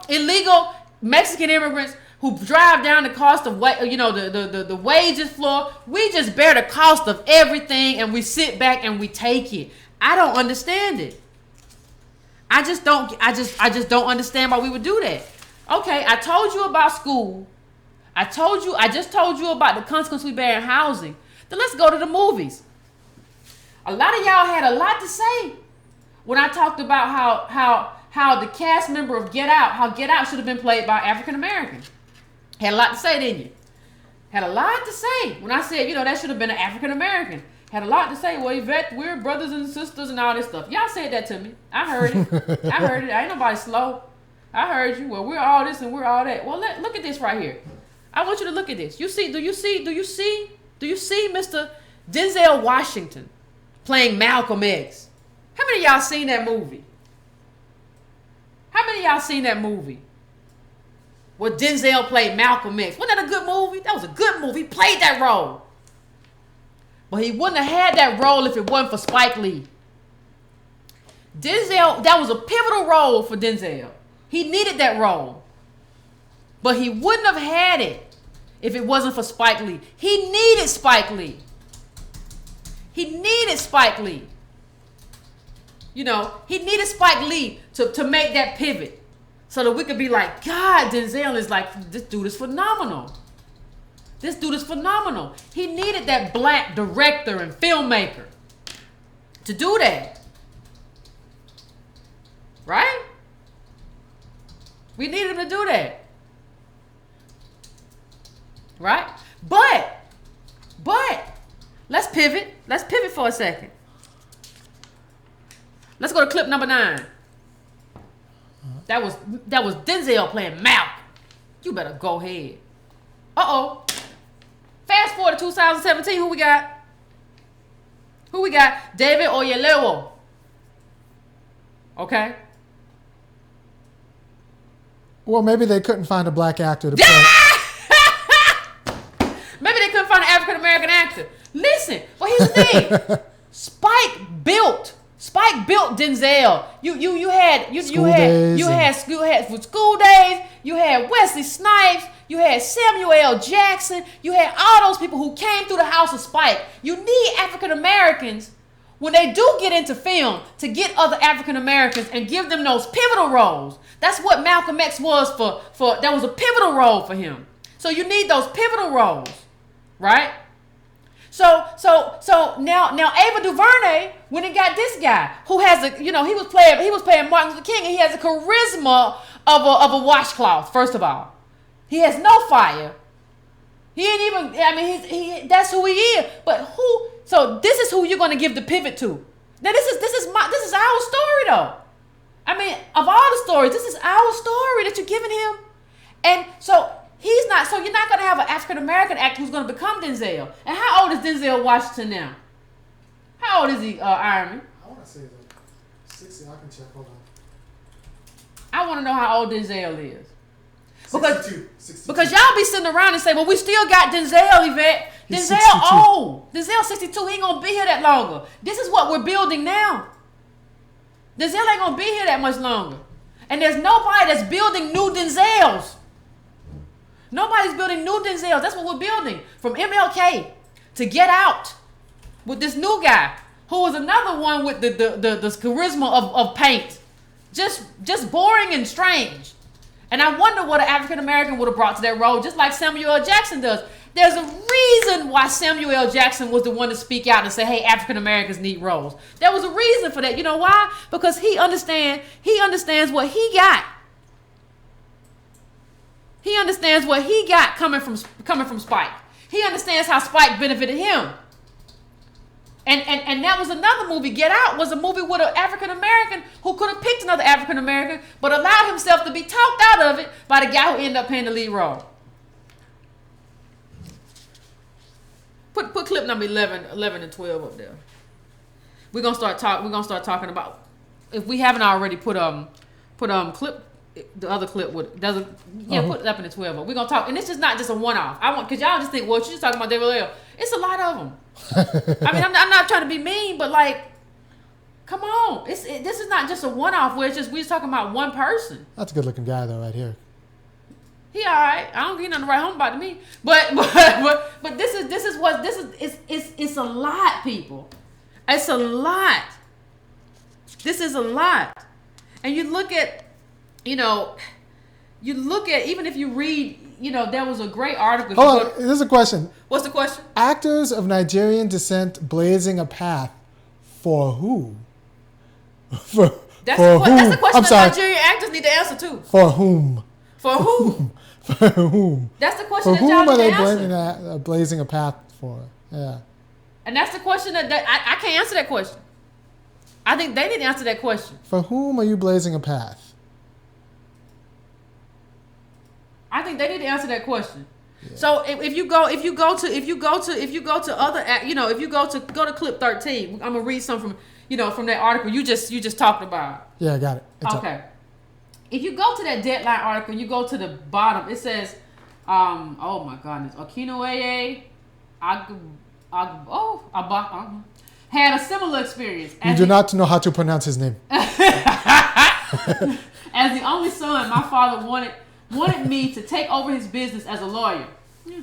illegal Mexican immigrants who drive down the cost of the wages floor. We just bear the cost of everything, and we sit back and we take it. I don't understand it. I just don't understand why we would do that. Okay, I told you about school. I just told you about the consequences we bear in housing. Then let's go to the movies. A lot of y'all had a lot to say when I talked about how the cast member of Get Out, how Get Out should have been played by African Americans. Had a lot to say, didn't you? Had a lot to say when I said, that should have been an African American. Had a lot to say. Well, Yvette, we're brothers and sisters and all this stuff. Y'all said that to me. I heard it. I ain't nobody slow. I heard you. Well, we're all this and we're all that. Well, look at this right here. I want you to look at this. Do you see Mr. Denzel Washington playing Malcolm X? How many of y'all seen that movie? How many of y'all seen that movie where Denzel played Malcolm X? Wasn't that a good movie? That was a good movie. He played that role. But he wouldn't have had that role if it wasn't for Spike Lee. Denzel, that was a pivotal role for Denzel. He needed that role. But he wouldn't have had it if it wasn't for Spike Lee. He needed Spike Lee. He needed Spike Lee. He needed Spike Lee to make that pivot so that we could be like, God, Denzel is like, this dude is phenomenal. This dude is phenomenal. He needed that black director and filmmaker to do that. Right? We needed him to do that. Right? But let's pivot. Let's pivot for a second. Let's go to clip number 9. That was Denzel playing Malcolm. You better go ahead. Uh-oh. Fast forward to 2017. Who we got? David Oyelowo. Okay. Well, maybe they couldn't find a black actor to play. Maybe they couldn't find an African American actor. Listen, well, here's the thing. Spike built Denzel. You had School Days. You had Wesley Snipes. You had Samuel L. Jackson. You had all those people who came through the house of Spike. You need African Americans when they do get into film to get other African Americans and give them those pivotal roles. That's what Malcolm X was for. That was a pivotal role for him. So you need those pivotal roles, right? So now Ava DuVernay went and got this guy who has he was playing Martin Luther King, and he has a charisma of a washcloth. First of all, he has no fire. He ain't even. I mean, that's who he is. But who? So this is who you're going to give the pivot to. Now this is our story though. I mean, of all the stories, this is our story that you're giving him. And so he's not. So you're not going to have an African American actor who's going to become Denzel. And how old is Denzel Washington now? How old is he, Ironman? I want to say like 60. I can check. Hold on. I want to know how old Denzel is. 62. Because y'all be sitting around and say, well, we still got Denzel, Yvette. He's Denzel 62. old. Denzel 62. He ain't going to be here that longer. This is what we're building now. Denzel ain't going to be here that much longer. And there's nobody that's building new Denzels. Nobody's building new Denzels. That's what we're building. From MLK to Get Out with this new guy who is another one with the charisma of paint. Just boring and strange. And I wonder what an African American would have brought to that role, just like Samuel L. Jackson does. There's a reason why Samuel L. Jackson was the one to speak out and say, hey, African Americans need roles. There was a reason for that. You know why? Because he understands what he got. He understands what he got coming from Spike. He understands how Spike benefited him. And that was another movie. Get Out was a movie with an African American who could have picked another African American, but allowed himself to be talked out of it by the guy who ended up playing the lead role. Put clip number 11 and 12 up there. We're gonna start talking about, if we haven't already put clip the other clip with put 11 and 12 up. We're gonna talk, and this is not just a one-off. Because y'all just think, well, she's talking about David Leo. It's a lot of them. I mean, I'm not trying to be mean, but like, come on, this is not just a one-off where we're just talking about one person. That's a good-looking guy though, right here. He all right. I don't get nothing to write home about to me. But it's a lot, people. It's a lot. This is a lot. And you look at, even if you read, there was a great article. Hold on, there's a question. What's the question? Actors of Nigerian descent blazing a path for who? That's the question that Nigerian actors need to answer too. For whom? For whom? For whom? That's the question for that y'all whom are need they to answer. blazing a path for? Yeah. And that's the question that I can't answer that question. I think they need to answer that question. For whom are you blazing a path? I think they need to answer that question. Yeah. So if you go to clip 13, I'm gonna read some from that article you just talked about. Yeah, I got it. It's okay. Up. If you go to that Deadline article, you go to the bottom. It says, oh my goodness, Akinwumi had a similar experience. You do not know how to pronounce his name. As the only son, my father wanted me to take over his business as a lawyer.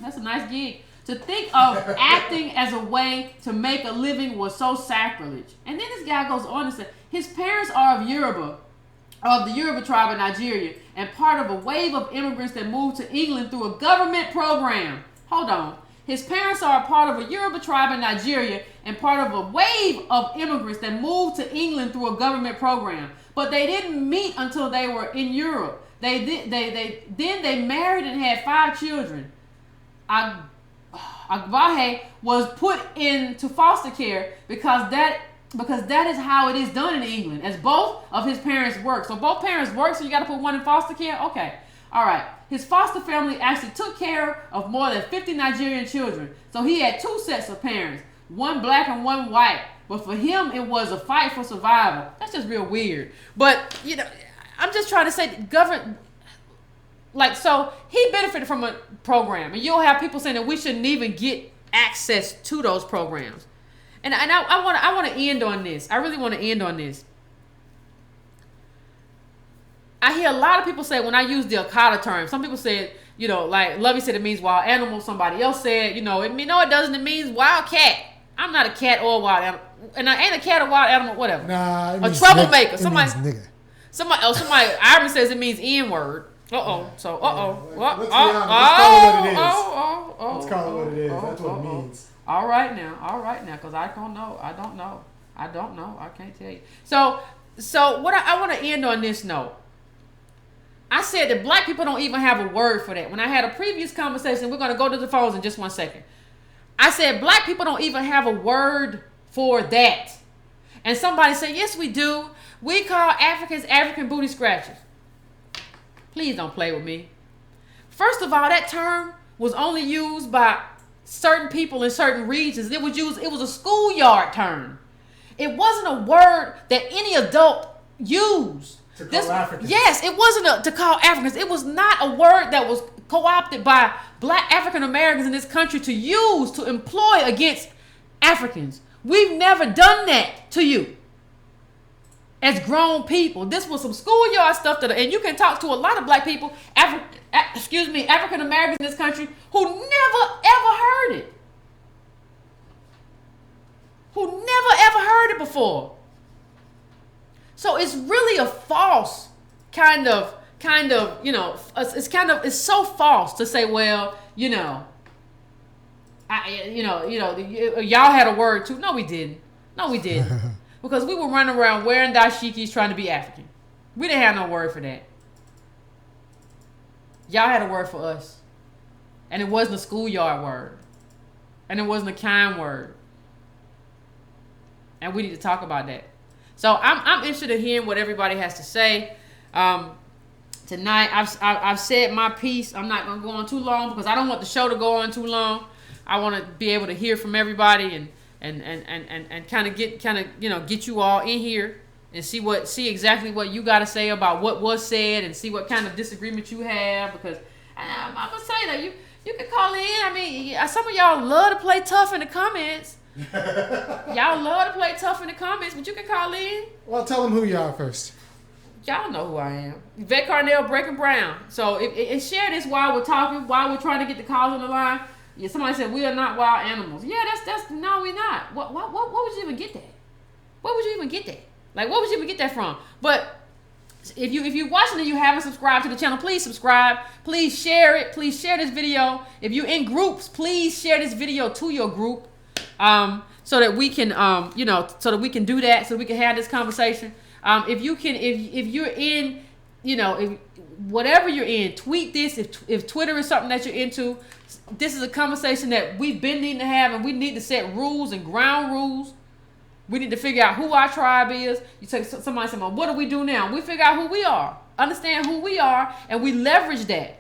That's a nice gig. To think of acting as a way to make a living was so sacrilege. And then this guy goes on and says, his parents are of the Yoruba tribe in Nigeria, and part of a wave of immigrants that moved to England through a government program. Hold on. His parents are a part of a Yoruba tribe in Nigeria and part of a wave of immigrants that moved to England through a government program. But they didn't meet until they were in Europe. Then they married and had 5 children. Agbahe was put into foster care because that is how it is done in England, as both of his parents work. So both parents work, so you got to put one in foster care? Okay. All right. His foster family actually took care of more than 50 Nigerian children. So he had 2 sets of parents, one black and one white. But for him, it was a fight for survival. That's just real weird. But, I'm just trying to say, so he benefited from a program. And you'll have people saying that we shouldn't even get access to those programs. And I want to end on this. I really want to end on this. I hear a lot of people say, when I use the Akata term, some people say, like Luvvie said it means wild animal. Somebody else said, it doesn't. It means wild cat. I'm not a cat or a wild animal. And I ain't a cat or wild animal, whatever. Nah, a troublemaker. It means nigga. Somebody, Iron says it means N-word. Uh-oh. So, Let's call it what it is. That's what it means. All right now, because I don't know. I can't tell you. So what I want to end on this note. I said that black people don't even have a word for that. When I had a previous conversation, we're going to go to the phones in just 1 second. I said black people don't even have a word for that. And somebody said, yes, we do. We call Africans African booty scratchers. Please don't play with me. First of all, that term was only used by certain people in certain regions. It was a schoolyard term. It wasn't a word that any adult used. To call Africans. Yes, it wasn't to call Africans. It was not a word that was co-opted by black African Americans in this country to use, to employ against Africans. We've never done that to you as grown people. This was some schoolyard stuff and you can talk to a lot of black people, African Americans in this country who never ever heard it. Who never ever heard it before. So it's really a false kind of, it's so false to say, well, y'all had a word too. No, we didn't. Because we were running around wearing dashikis trying to be African. We didn't have no word for that. Y'all had a word for us. And it wasn't a schoolyard word. And it wasn't a kind word. And we need to talk about that. So I'm interested in hearing what everybody has to say. Tonight, I've said my piece. I'm not going to go on too long because I don't want the show to go on too long. I want to be able to hear from everybody and kind of get you all in here and see exactly what you got to say about what was said and see what kind of disagreement you have, because I'm gonna say that you can call in. I mean, some of y'all love to play tough in the comments. Y'all love to play tough in the comments, but you can call in. Well, tell them who you are first. Y'all know who I am. Yvette Carnell, Breaking Brown. So and share this while we're talking, while we're trying to get the calls on the line. Yeah, somebody said we are not wild animals. Yeah, that's no, we're not. What would you even get that? Where would you even get that? Like, what would you even get that from? But if you're watching and you haven't subscribed to the channel, please subscribe. Please share it. Please share this video. If you're in groups, please share this video to your group, so that we can so that we can do that, so we can have this conversation. If you're in, if whatever you're in, tweet this. If Twitter is something that you're into, this is a conversation that we've been needing to have, and we need to set rules and ground rules. We need to figure out who our tribe is. You take somebody say, well, what do we do now? We figure out who we are, understand who we are, and we leverage that.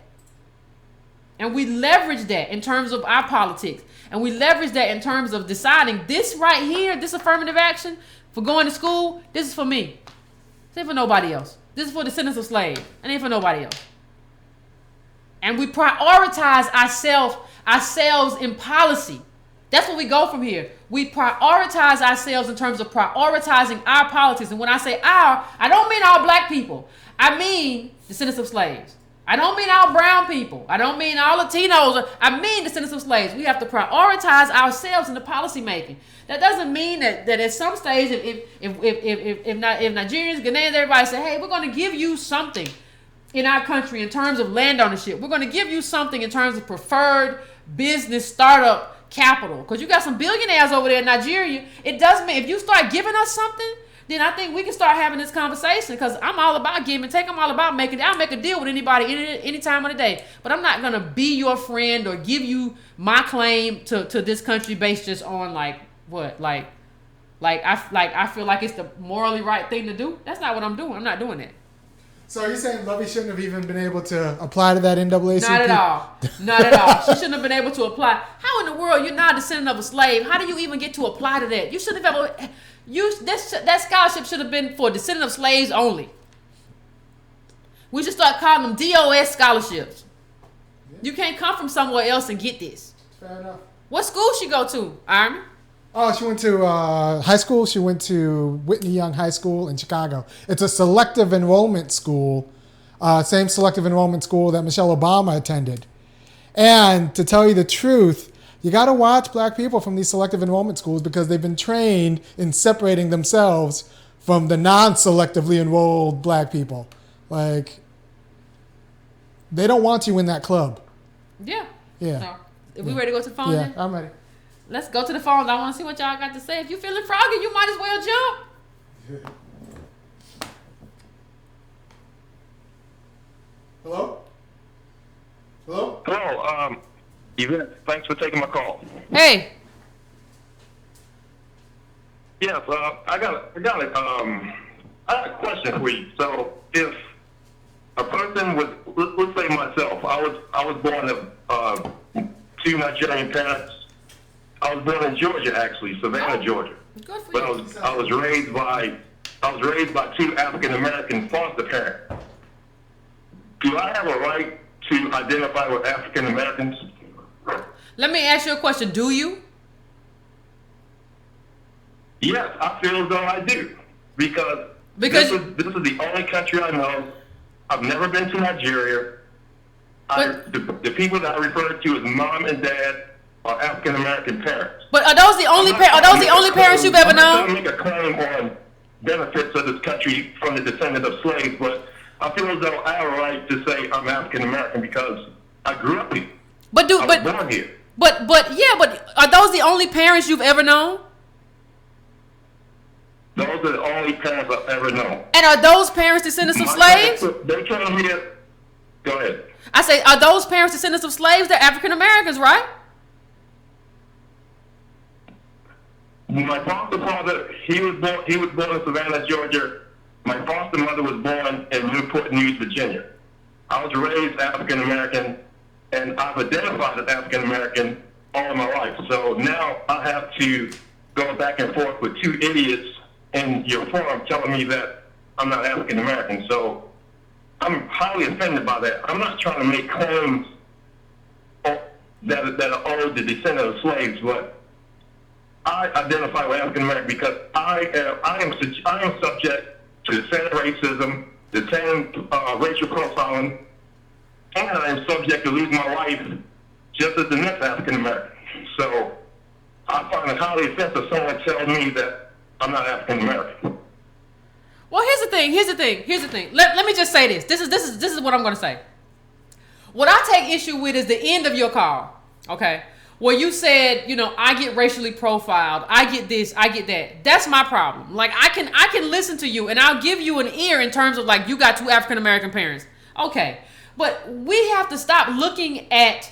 And we leverage that in terms of our politics. And we leverage that in terms of deciding this right here, this affirmative action for going to school, this is for me. This ain't for nobody else. This is for the descendants of slaves. It ain't for nobody else. And we prioritize ourselves in policy. That's where we go from here. We prioritize ourselves in terms of prioritizing our politics. And when I say our, I don't mean all black people. I mean descendants of slaves. I don't mean all brown people. I don't mean all Latinos. I mean descendants of slaves. We have to prioritize ourselves in the policy making. That doesn't mean that at some stage, if Nigerians, Ghanaians, everybody say, hey, we're going to give you something in our country in terms of land ownership. We're going to give you something in terms of preferred business startup capital, because you got some billionaires over there in Nigeria. It doesn't mean if you start giving us something, then I think we can start having this conversation, because I'm all about give and take. I'm all about making. I'll make a deal with anybody any time of the day, but I'm not gonna be your friend or give you my claim to this country based just on I feel like it's the morally right thing to do. That's not what I'm doing. I'm not doing that. So are you saying Luvvie shouldn't have even been able to apply to that NAACP? Not at all. Not at all. She shouldn't have been able to apply. How in the world you're not a descendant of a slave? How do you even get to apply to that? You should have ever. That scholarship should have been for descendant of slaves only. We should start calling them DOS scholarships. Yeah. You can't come from somewhere else and get this. Fair enough. What school she go to, Iron? Oh, she went to high school. She went to Whitney Young High School in Chicago. It's a selective enrollment school, same selective enrollment school that Michelle Obama attended. And to tell you the truth, you got to watch black people from these selective enrollment schools, because they've been trained in separating themselves from the non-selectively enrolled black people. Like, they don't want you in that club. Yeah. Yeah. So, we ready to go to the phone? Yeah, then? I'm ready. Let's go to the phones. I want to see what y'all got to say. If you feeling froggy, you might as well jump. Hello? Hello? Hello, Yvette, thanks for taking my call. Hey. Yes, I got a question for you. So, if a person was, let's say myself, I was born of two Nigerian parents. I was born in Georgia, actually, Savannah, Georgia. Good for But you. I was raised by two African American foster parents. Do I have a right to identify with African Americans? Let me ask you a question. Do you? Yes, I feel as though I do. Because this is the only country I know. I've never been to Nigeria. The people that I refer to as mom and dad are African American parents. But are those the only parents you've ever I'm not known? going to make a claim on benefits of this country from the descendant of slaves, but I feel as though I have a right to say I'm African American because I grew up here. I was born here. But are those the only parents you've ever known? Those are the only parents I've ever known. And are those parents descendants of slaves? They came here. Go ahead. I say, are those parents descendants of slaves? They're African Americans, right? My foster father, he was born in Savannah, Georgia. My foster mother was born in Newport News, Virginia. I was raised African American, and I've identified as African American all of my life. So now I have to go back and forth with two idiots in your forum telling me that I'm not African American. So I'm highly offended by that. I'm not trying to make claims that are owed the descendant of slaves, but I identify with African American because I am subject to the same racism, the same racial profiling, and I am subject to lose my life just as the next African American. So I find it highly offensive someone tells me that I'm not African American. Well, here's the thing. Let me just say this. This is what I'm going to say. What I take issue with is the end of your call. Okay. Where you said, I get racially profiled, I get this, I get that. That's my problem. Like I can listen to you and I'll give you an ear in terms of like you got two African American parents. Okay. But we have to stop looking at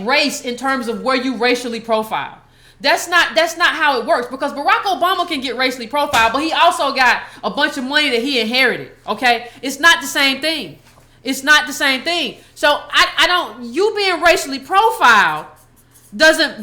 race in terms of where you racially profile. That's not how it works, because Barack Obama can get racially profiled, but he also got a bunch of money that he inherited. Okay? It's not the same thing. It's not the same thing. So you being racially profiled doesn't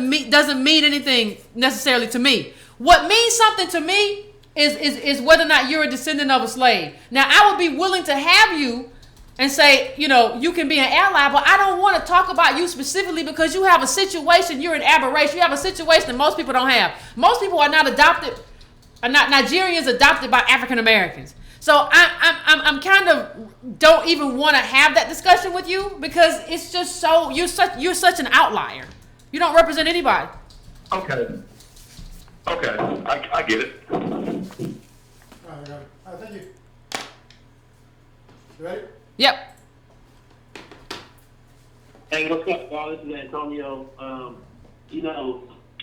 mean anything necessarily to me. What means something to me is whether or not you're a descendant of a slave. Now, I would be willing to have you and say, you can be an ally, but I don't want to talk about you specifically because you have a situation, you're an aberration. You have a situation that most people don't have. Most people are not Nigerians adopted by African Americans. So I'm kind of don't even want to have that discussion with you because it's just so you're such an outlier. You don't represent anybody. Okay, I get it. All right, thank you. You ready? Yep. Hey, what's up, y'all? This is Antonio.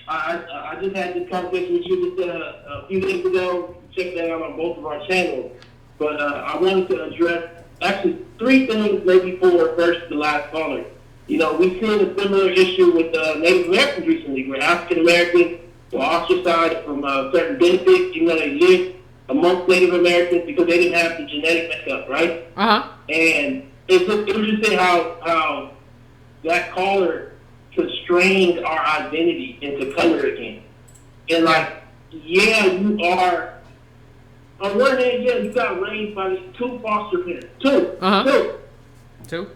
I just had this conversation with you just a few days ago. Check that out on both of our channels. But I wanted to address actually three things, maybe four, versus the last caller. We've seen a similar issue with Native Americans recently, where African Americans were ostracized from certain benefits, even though they lived amongst Native Americans because they didn't have the genetic makeup, right? And it was just saying how that caller constrained our identity into color again. And you are. On one hand, you got raised by these two foster parents. Two.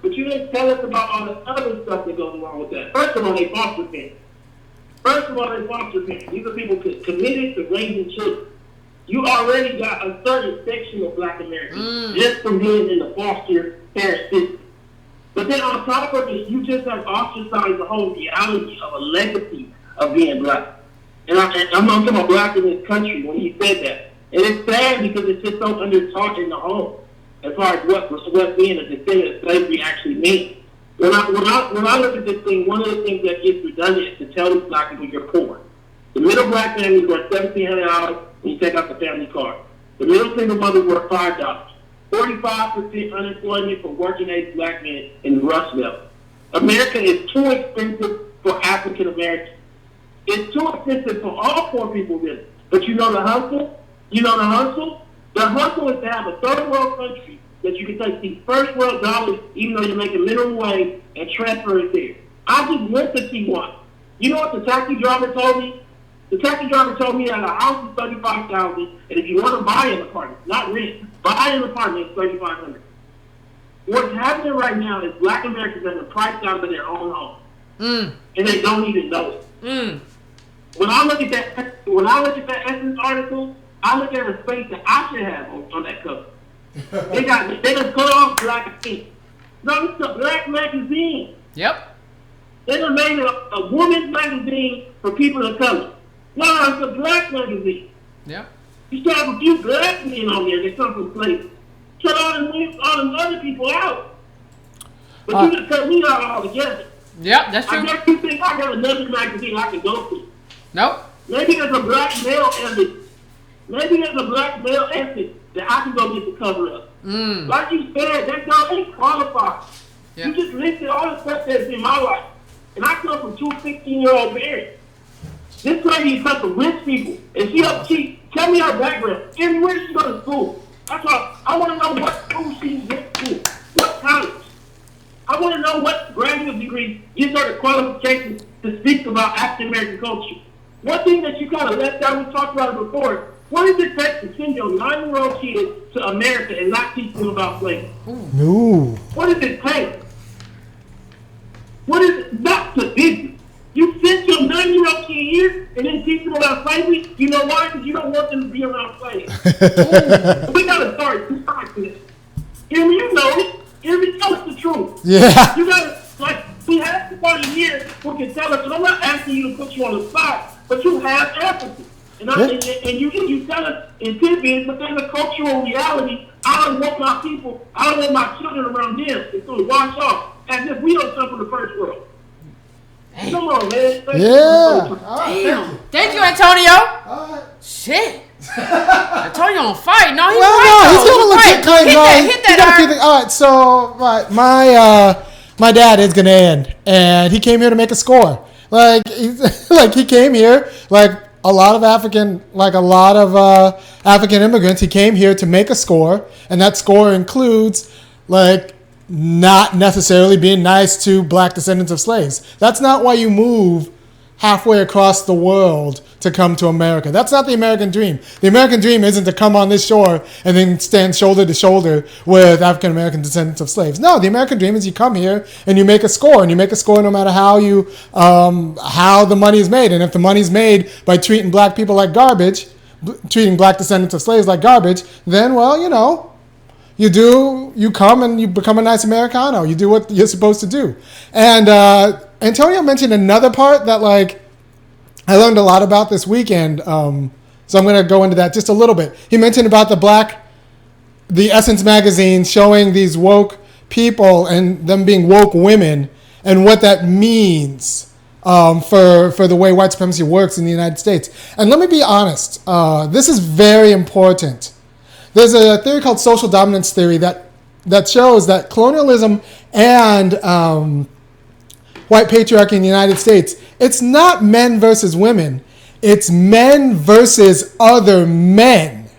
But you didn't tell us about all the other stuff that goes along with that. First of all, they foster parents. These are people committed to raising children. You already got a certain section of Black Americans just from being in the foster parent system. But then on top of this, you just have ostracized the whole reality of a legacy of being Black. And I'm talking about Black in this country when he said that. And it's sad because it's just so under-taught in the home as far as what being a descendant of slavery actually means. When I look at this thing, one of the things that gets redundant is to tell these Black people you're poor. The middle Black family worth $1,700 when you take out the family card. The middle single mother worth $5. 45% unemployment for working age black men in the Rust Belt. America is too expensive for African Americans. It's too expensive for all poor people, really. But you know the hustle? You know the hustle? The hustle is to have a third world country that you can take these first world dollars, even though you're making minimum wage, and transfer it there. I just went to T1. You know what the taxi driver told me? The taxi driver told me that a house is $35,000, and if you want to buy an apartment, not rent, buy an apartment, it's $3,500. What's happening right now is black Americans are priced out of their own home, and they don't even know it. When I look at that Essence article, I look at a space that I should have on that cover. They done cut off black ink. No, it's a black magazine. Yep. They done made a woman's magazine for people of color. No, it's a black magazine. Yep. You still have a few black men on there that come from slavery. Cut all them other people out. But you just cut me out altogether. Yep, that's true. I guess you think I got another magazine I can go to. Nope. Maybe there's a black male ethic. That I can go get the cover up. Like you said, that girl ain't qualified. Yeah. You just listed all the stuff that's in my life. And I come from two 16-year-old parents. This lady comes from rich people. And she tell me her background. Everywhere she go to school. That's why I want to know what school she went to. What college. I want to know what graduate degree gives her the qualifications to speak about African American culture. One thing that you kind of left out, we talked about it before, what does it take to send your 9-year-old kid to America and not teach them about slavery? No. What does it take? What is it? Not the business. You send your 9-year-old kid here and then teach them about slavery? You know why? Because you don't want them to be around slaves. We got to start doing this. Hear me? You know it. Hear me? Tell us the truth. Yeah. You got to, we have somebody here who can tell us, and I'm not asking you to put you on the spot, but you have empathy. And you tell us in tidbits, but there's a cultural reality. I don't want my people, I don't want my children around them. It's going to wash off as if we don't come from the first world. Dang. Come on, man. Damn. Thank you, Antonio. Shit. Antonio on fire. No, he's right. He's got a legit claim. Hit that. All right, so my dad is Ghanaian, and he came here to make a score. He came here a lot of African immigrants. He came here to make a score, and that score includes not necessarily being nice to black descendants of slaves. That's not why you move halfway across the world to come to America. That's not the American dream. The American dream isn't to come on this shore and then stand shoulder to shoulder with African American descendants of slaves. No, the American dream is you come here and you make a score, and you make a score no matter how the money is made. And if the money is made by treating black people like garbage, treating black descendants of slaves like garbage, then you come and you become a nice Americano. You do what you're supposed to do. And Antonio mentioned another part that I learned a lot about this weekend. So I'm going to go into that just a little bit. He mentioned about the Essence magazine showing these woke people and them being woke women and what that means for the way white supremacy works in the United States. And let me be honest. This is very important. There's a theory called social dominance theory that shows that colonialism and white patriarchy in the United States, it's not men versus women. It's men versus other men,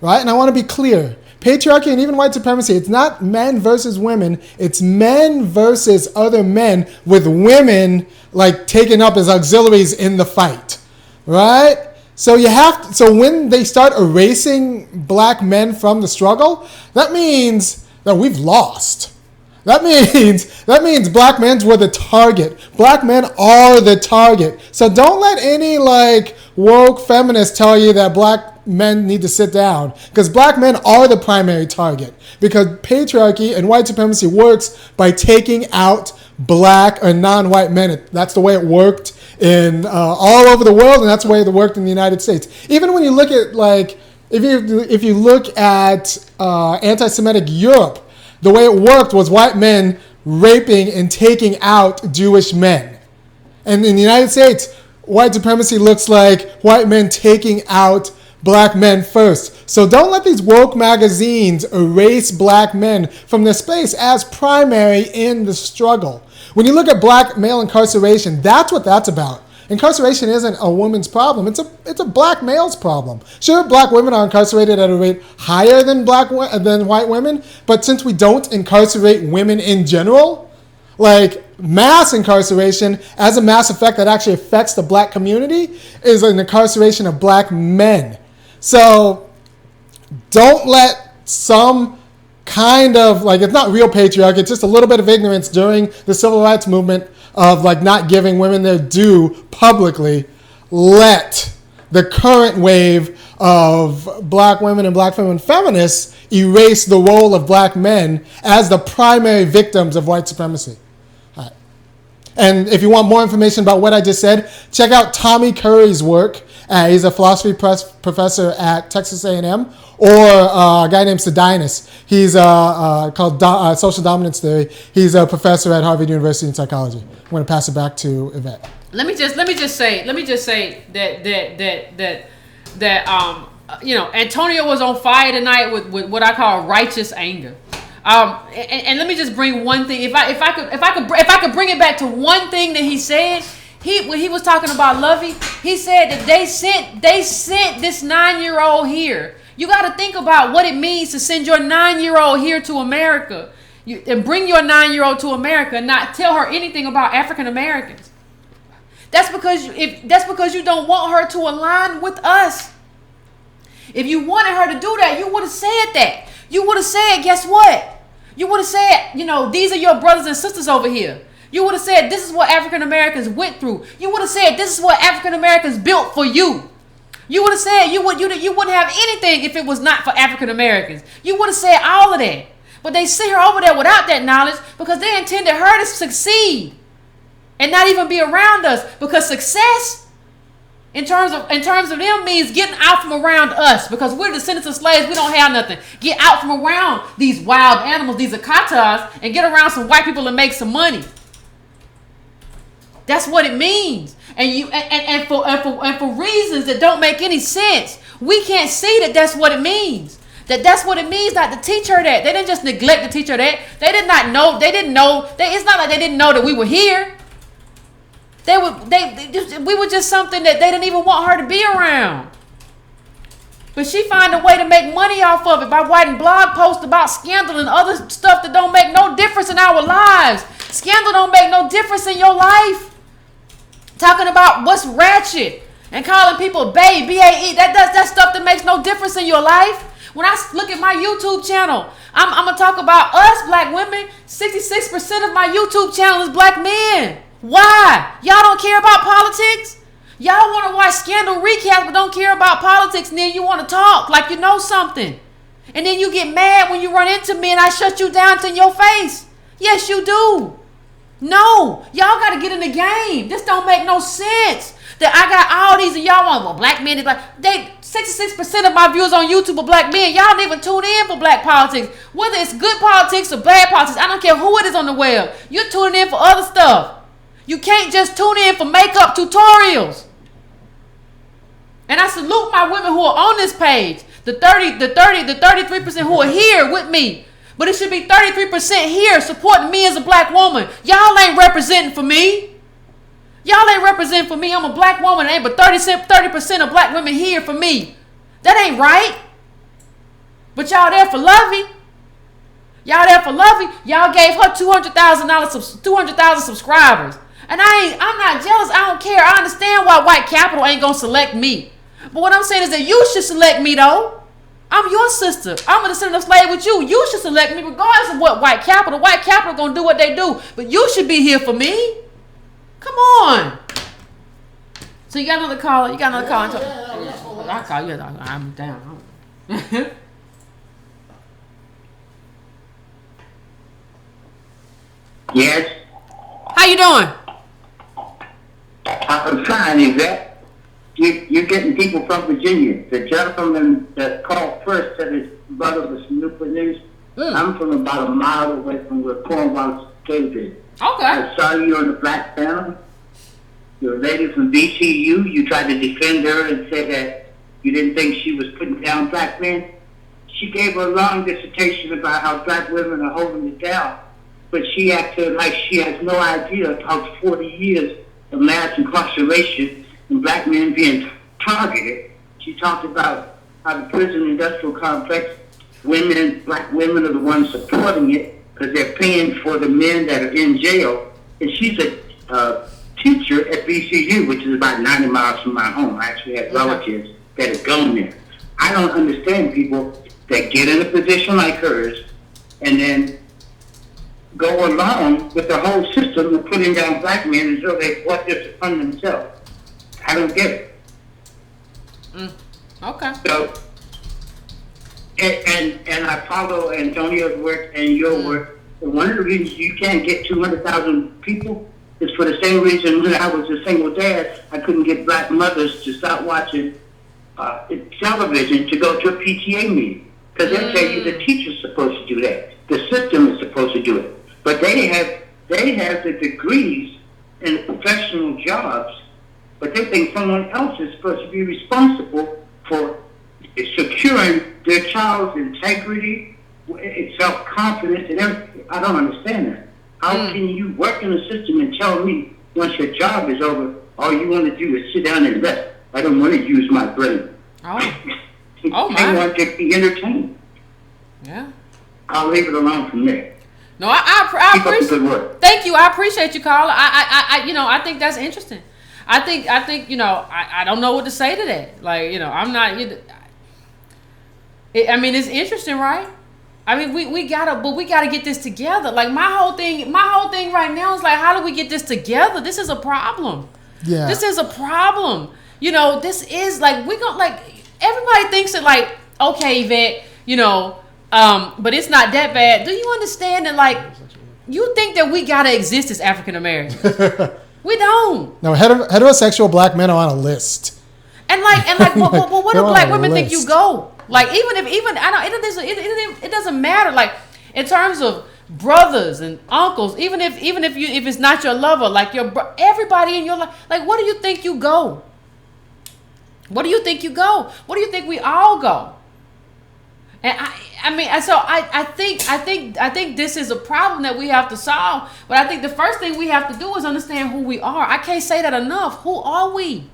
right? And I want to be clear. Patriarchy and even white supremacy, it's not men versus women. It's men versus other men, with women taken up as auxiliaries in the fight, right? So when they start erasing black men from the struggle, that means that we've lost. That means black men were the target. Black men are the target. So don't let any woke feminists tell you that black men need to sit down, because black men are the primary target, because patriarchy and white supremacy works by taking out black or non-white men. That's the way it worked in all over the world, and that's the way it worked in the United States. Even when you look at if you look at anti-Semitic Europe, the way it worked was white men raping and taking out Jewish men. And in the United States, white supremacy looks like white men taking out black men first. So don't let these woke magazines erase black men from their space as primary in the struggle. When you look at black male incarceration, that's what that's about. Incarceration isn't a woman's problem. It's a black male's problem. Sure, black women are incarcerated at a rate higher than white women, but since we don't incarcerate women in general, like mass incarceration as a mass effect that actually affects the black community is an incarceration of black men. So don't let some kind of, like, it's not real patriarchy, it's just a little bit of ignorance during the civil rights movement of like not giving women their due publicly, let the current wave of black women and black feminists erase the role of black men as the primary victims of white supremacy. All right. And if you want more information about what I just said, check out Tommy Curry's work. He's a philosophy professor at Texas A&M, or a guy named Sedinas. He's called Social Dominance Theory. He's a professor at Harvard University in psychology. I'm going to pass it back to Yvette. Let me just say that Antonio was on fire tonight with what I call righteous anger. And let me just bring one thing. If I could bring it back to one thing that he said. When he was talking about Luvvie, he said that they sent this 9-year-old here. You got to think about what it means to send your 9-year-old here to America, and bring your 9-year-old to America and not tell her anything about African Americans. That's because you don't want her to align with us. If you wanted her to do that, you would have said that. You would have said, guess what? You would have said, these are your brothers and sisters over here. You would have said, this is what African Americans went through. You would have said, this is what African Americans built for you. You would have said you wouldn't have anything if it was not for African Americans. You would have said all of that. But they sent her over there without that knowledge because they intended her to succeed and not even be around us. Because success, in terms of them, means getting out from around us. Because we're descendants of slaves, we don't have nothing. Get out from around these wild animals, these akatas, and get around some white people and make some money. That's what it means. And for reasons that don't make any sense, we can't see that that's what it means. That's what it means not to teach her that. They didn't just neglect to teach her that. They did not know. They didn't know. It's not like they didn't know that we were here. We were just something that they didn't even want her to be around. But she found a way to make money off of it by writing blog posts about scandal and other stuff that don't make no difference in our lives. Scandal don't make no difference in your life. Talking about what's ratchet and calling people bae, B-A-E. That's stuff that makes no difference in your life. When I look at my YouTube channel, I'm going to talk about us black women. 66% of my YouTube channel is black men. Why? Y'all don't care about politics? Y'all want to watch scandal recaps but don't care about politics, and then you want to talk like you know something. And then you get mad when you run into me and I shut you down to your face. Yes, you do. No, y'all got to get in the game. This don't make no sense. That I got all these and y'all want, well, black men is black. 66% of my viewers on YouTube are black men. Y'all don't even tune in for black politics. Whether it's good politics or bad politics, I don't care who it is on the web. You're tuning in for other stuff. You can't just tune in for makeup tutorials. And I salute my women who are on this page. The 33% who are here with me. But it should be 33% here supporting me as a black woman. Y'all ain't representing for me. Y'all ain't representing for me. I'm a black woman, ain't but 30% of black women here for me. That ain't right. But y'all there for Luvvie. Y'all there for Luvvie. Y'all gave her $200,000 subscribers. And I'm not jealous. I don't care. I understand why white capital ain't gonna select me. But what I'm saying is that you should select me though. I'm your sister. I'm a descendant of slave with you. You should select me regardless of what white capital. White capital gonna do what they do. But you should be here for me. Come on. So you got another caller? You got another caller? I'll call you. I'm down. Yes. How you doing? I'm fine, Yvette. You're getting people from Virginia. The gentleman that called first said his brother was from Newport News. I'm from about a mile away from where Cornwall's cave is. Okay. I saw you on the Black Panel. You're a lady from VCU. You tried to defend her and say that You didn't think she was putting down black men? She gave a long dissertation about how black women are holding it down, but she acted like she has no idea about 40 years of mass incarceration and black men being targeted. She talked about how the prison industrial complex, black women are the ones supporting it because they're paying for the men that are in jail. And she's a teacher at BCU, which is about 90 miles from my home. I actually have relatives that have gone there. I don't understand people that get in a position like hers and then go along with the whole system of putting down black men until they brought this upon themselves. I don't get it. Okay. So, and I follow Antonio's work and your work. And one of the reasons you can't get 200,000 people is for the same reason when I was a single dad, I couldn't get black mothers to stop watching television to go to a PTA meeting. Because they tell you the teacher's supposed to do that. The system is supposed to do it. But they have the degrees and professional jobs, but they think someone else is supposed to be responsible for securing their child's integrity, self-confidence, and everything. I don't understand that. How can you work in the system and tell me once your job is over, all you want to do is sit down and rest? I don't want to use my brain. Oh my. I want to be entertained. Yeah. I'll leave it alone from there. No, I Keep up the appreciate. good work. Thank you. I appreciate you, Carla. I think that's interesting. I think, I don't know what to say to that. Like, I'm not. It's interesting, right? I mean, we gotta get this together. Like my whole thing right now is like, how do we get this together? This is a problem. Yeah. This is a problem. This is like everybody thinks that like, okay, Yvette, but it's not that bad. Do you understand that like you think that we gotta exist as African Americans? We don't. No, heterosexual black men are on a list. And like, what do black women think you list. go? Like it doesn't matter. Like in terms of brothers and uncles, even if it's not your lover, like everybody in your life, like what do you think you go? What do you think you go? What do you think we all go? And I think this is a problem that we have to solve. But I think the first thing we have to do is understand who we are. I can't say that enough. Who are we?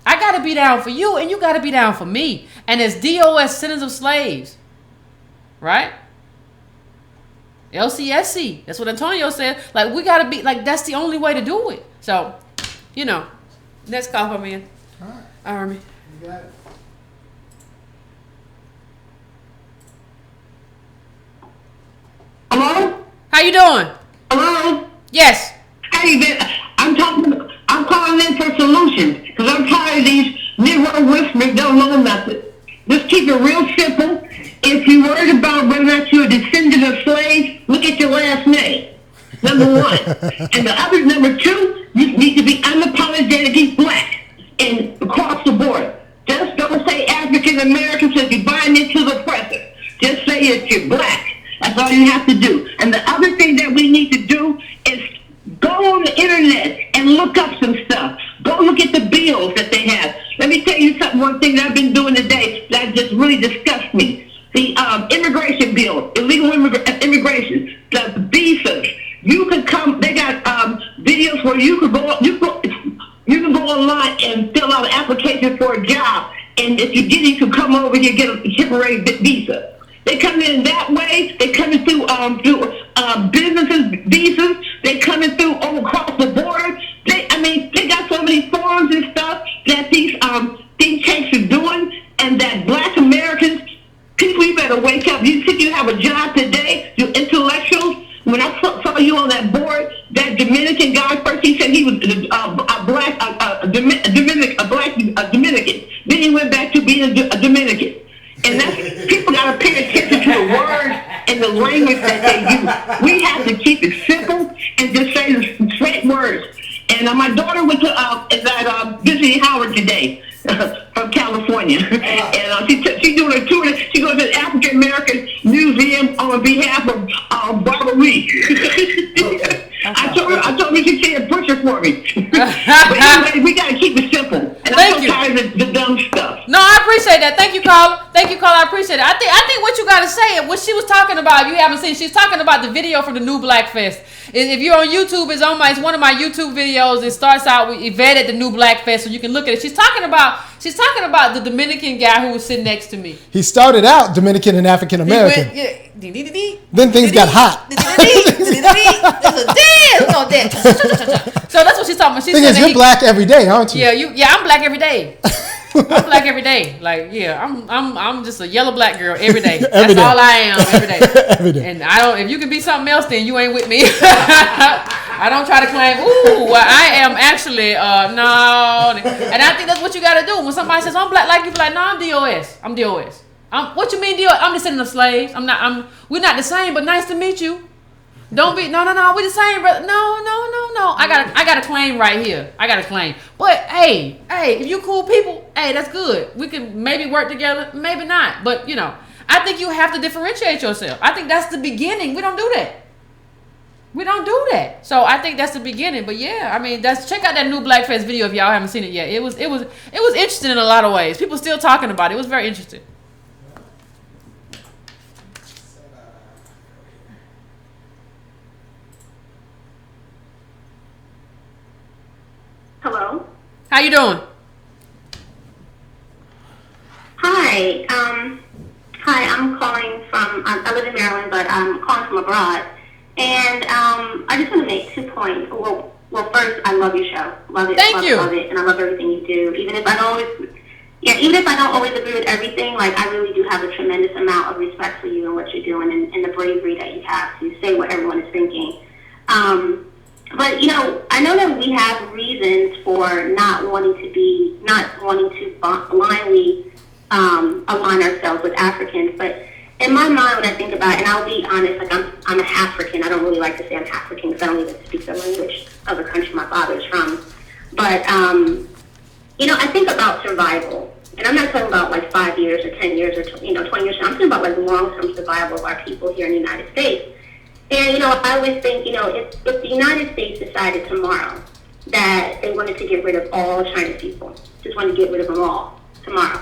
I got to be down for you, and you got to be down for me. And as DOS, sinners of slaves, right? LCSC. That's what Antonio said. Like we got to be like that's the only way to do it. So, next call for me. All right. Army. You got it. Hello? How you doing? Hello? Yes. Hey, I'm calling in for solutions because I'm tired of these Negro whisperers don't know nothing. Just keep it real simple. If you're worried about whether or not you're a descendant of slaves, look at your last name. Number one. And the other, number two, you need to be unapologetically black and across the board. Just don't say African Americans if you're buying into the oppressor. Just say that you're black. That's all you have to do. And the other thing that we need to do is go on the internet and look up some stuff. Go look at the bills that they have. Let me tell you something, one thing that I've been doing today that just really disgusts me. The immigration bill, illegal immigration, the visas. You could come, they got videos where you can go online and fill out an application for a job. And if you get it, you can come over here and get a temporary visa. They come in that way. They coming through businesses, visas. They coming through all across the border. They got so many forms and stuff that these think tanks are doing, and that black Americans, people, you better wake up. You think you have a job today? You intellectuals. When I saw you on that board, that Dominican guy first, he said he was a Dominican. Then he went back to being a Dominican. And that's, people got to pay attention to the words and the language that they use. We have to keep it simple and just say the straight words. And my daughter went to visiting Howard today from California. And she's doing a tour. She goes to the African American Museum on behalf of Barbara Lee. I told her she said a butcher for me. But anyway, we got to keep it simple. And Thank you. I'm tired of the dumb stuff. No, I appreciate that. Thank you, Carla. Thank you, Carla. I appreciate it. I think what you gotta say, what she was talking about, if you haven't seen, she's talking about the video from the new Black Fest. If you're on YouTube, it's one of my YouTube videos. It starts out with Yvette at the new Black Fest, so you can look at it. She's talking about the Dominican guy who was sitting next to me. He started out Dominican and African American. Then things got hot. So that's what she's talking about. She's Thing is, you're black every day, aren't you? Yeah, I'm black every day. I'm black every day. Like, yeah, I'm just a yellow black girl every day. That's all I am every day. Every day. And I don't. If you can be something else, then you ain't with me. I don't try to claim. Ooh, well, I am actually no. And I think that's what you got to do. When somebody says I'm black, like you be like, no, I'm DOS. I'm DOS. What you mean DOS? I'm descendant of slaves. We're not the same, but nice to meet you. Don't be no. We're the same, brother. No. I got a claim right here. I got a claim. But hey, if you cool people, hey, that's good. We can maybe work together, maybe not. But I think you have to differentiate yourself. I think that's the beginning. We don't do that. So I think that's the beginning. But yeah, I mean, check out that new Black Fest video if y'all haven't seen it yet. It was interesting in a lot of ways. People still talking about it. It was very interesting. Hello. How you doing? Hi. I'm calling from. I live in Maryland, but I'm calling from abroad, and I just want to make 2 points. Well, first, I love your show. Love it. Thank you. Love it, and I love everything you do. Even if I don't always agree with everything, like I really do have a tremendous amount of respect for you and what you're doing, and the bravery that you have to say what everyone is thinking. But I know that we have reasons for not wanting to blindly align ourselves with Africans. But in my mind, when I think about it, and I'll be honest, like I'm an African. I don't really like to say I'm African because I don't even speak the language of the country my father is from. But I think about survival, and I'm not talking about like 5 years or 10 years or 20 years. I'm talking about like long-term survival of our people here in the United States. And, I always think, if the United States decided tomorrow that they wanted to get rid of all Chinese people, just wanted to get rid of them all tomorrow,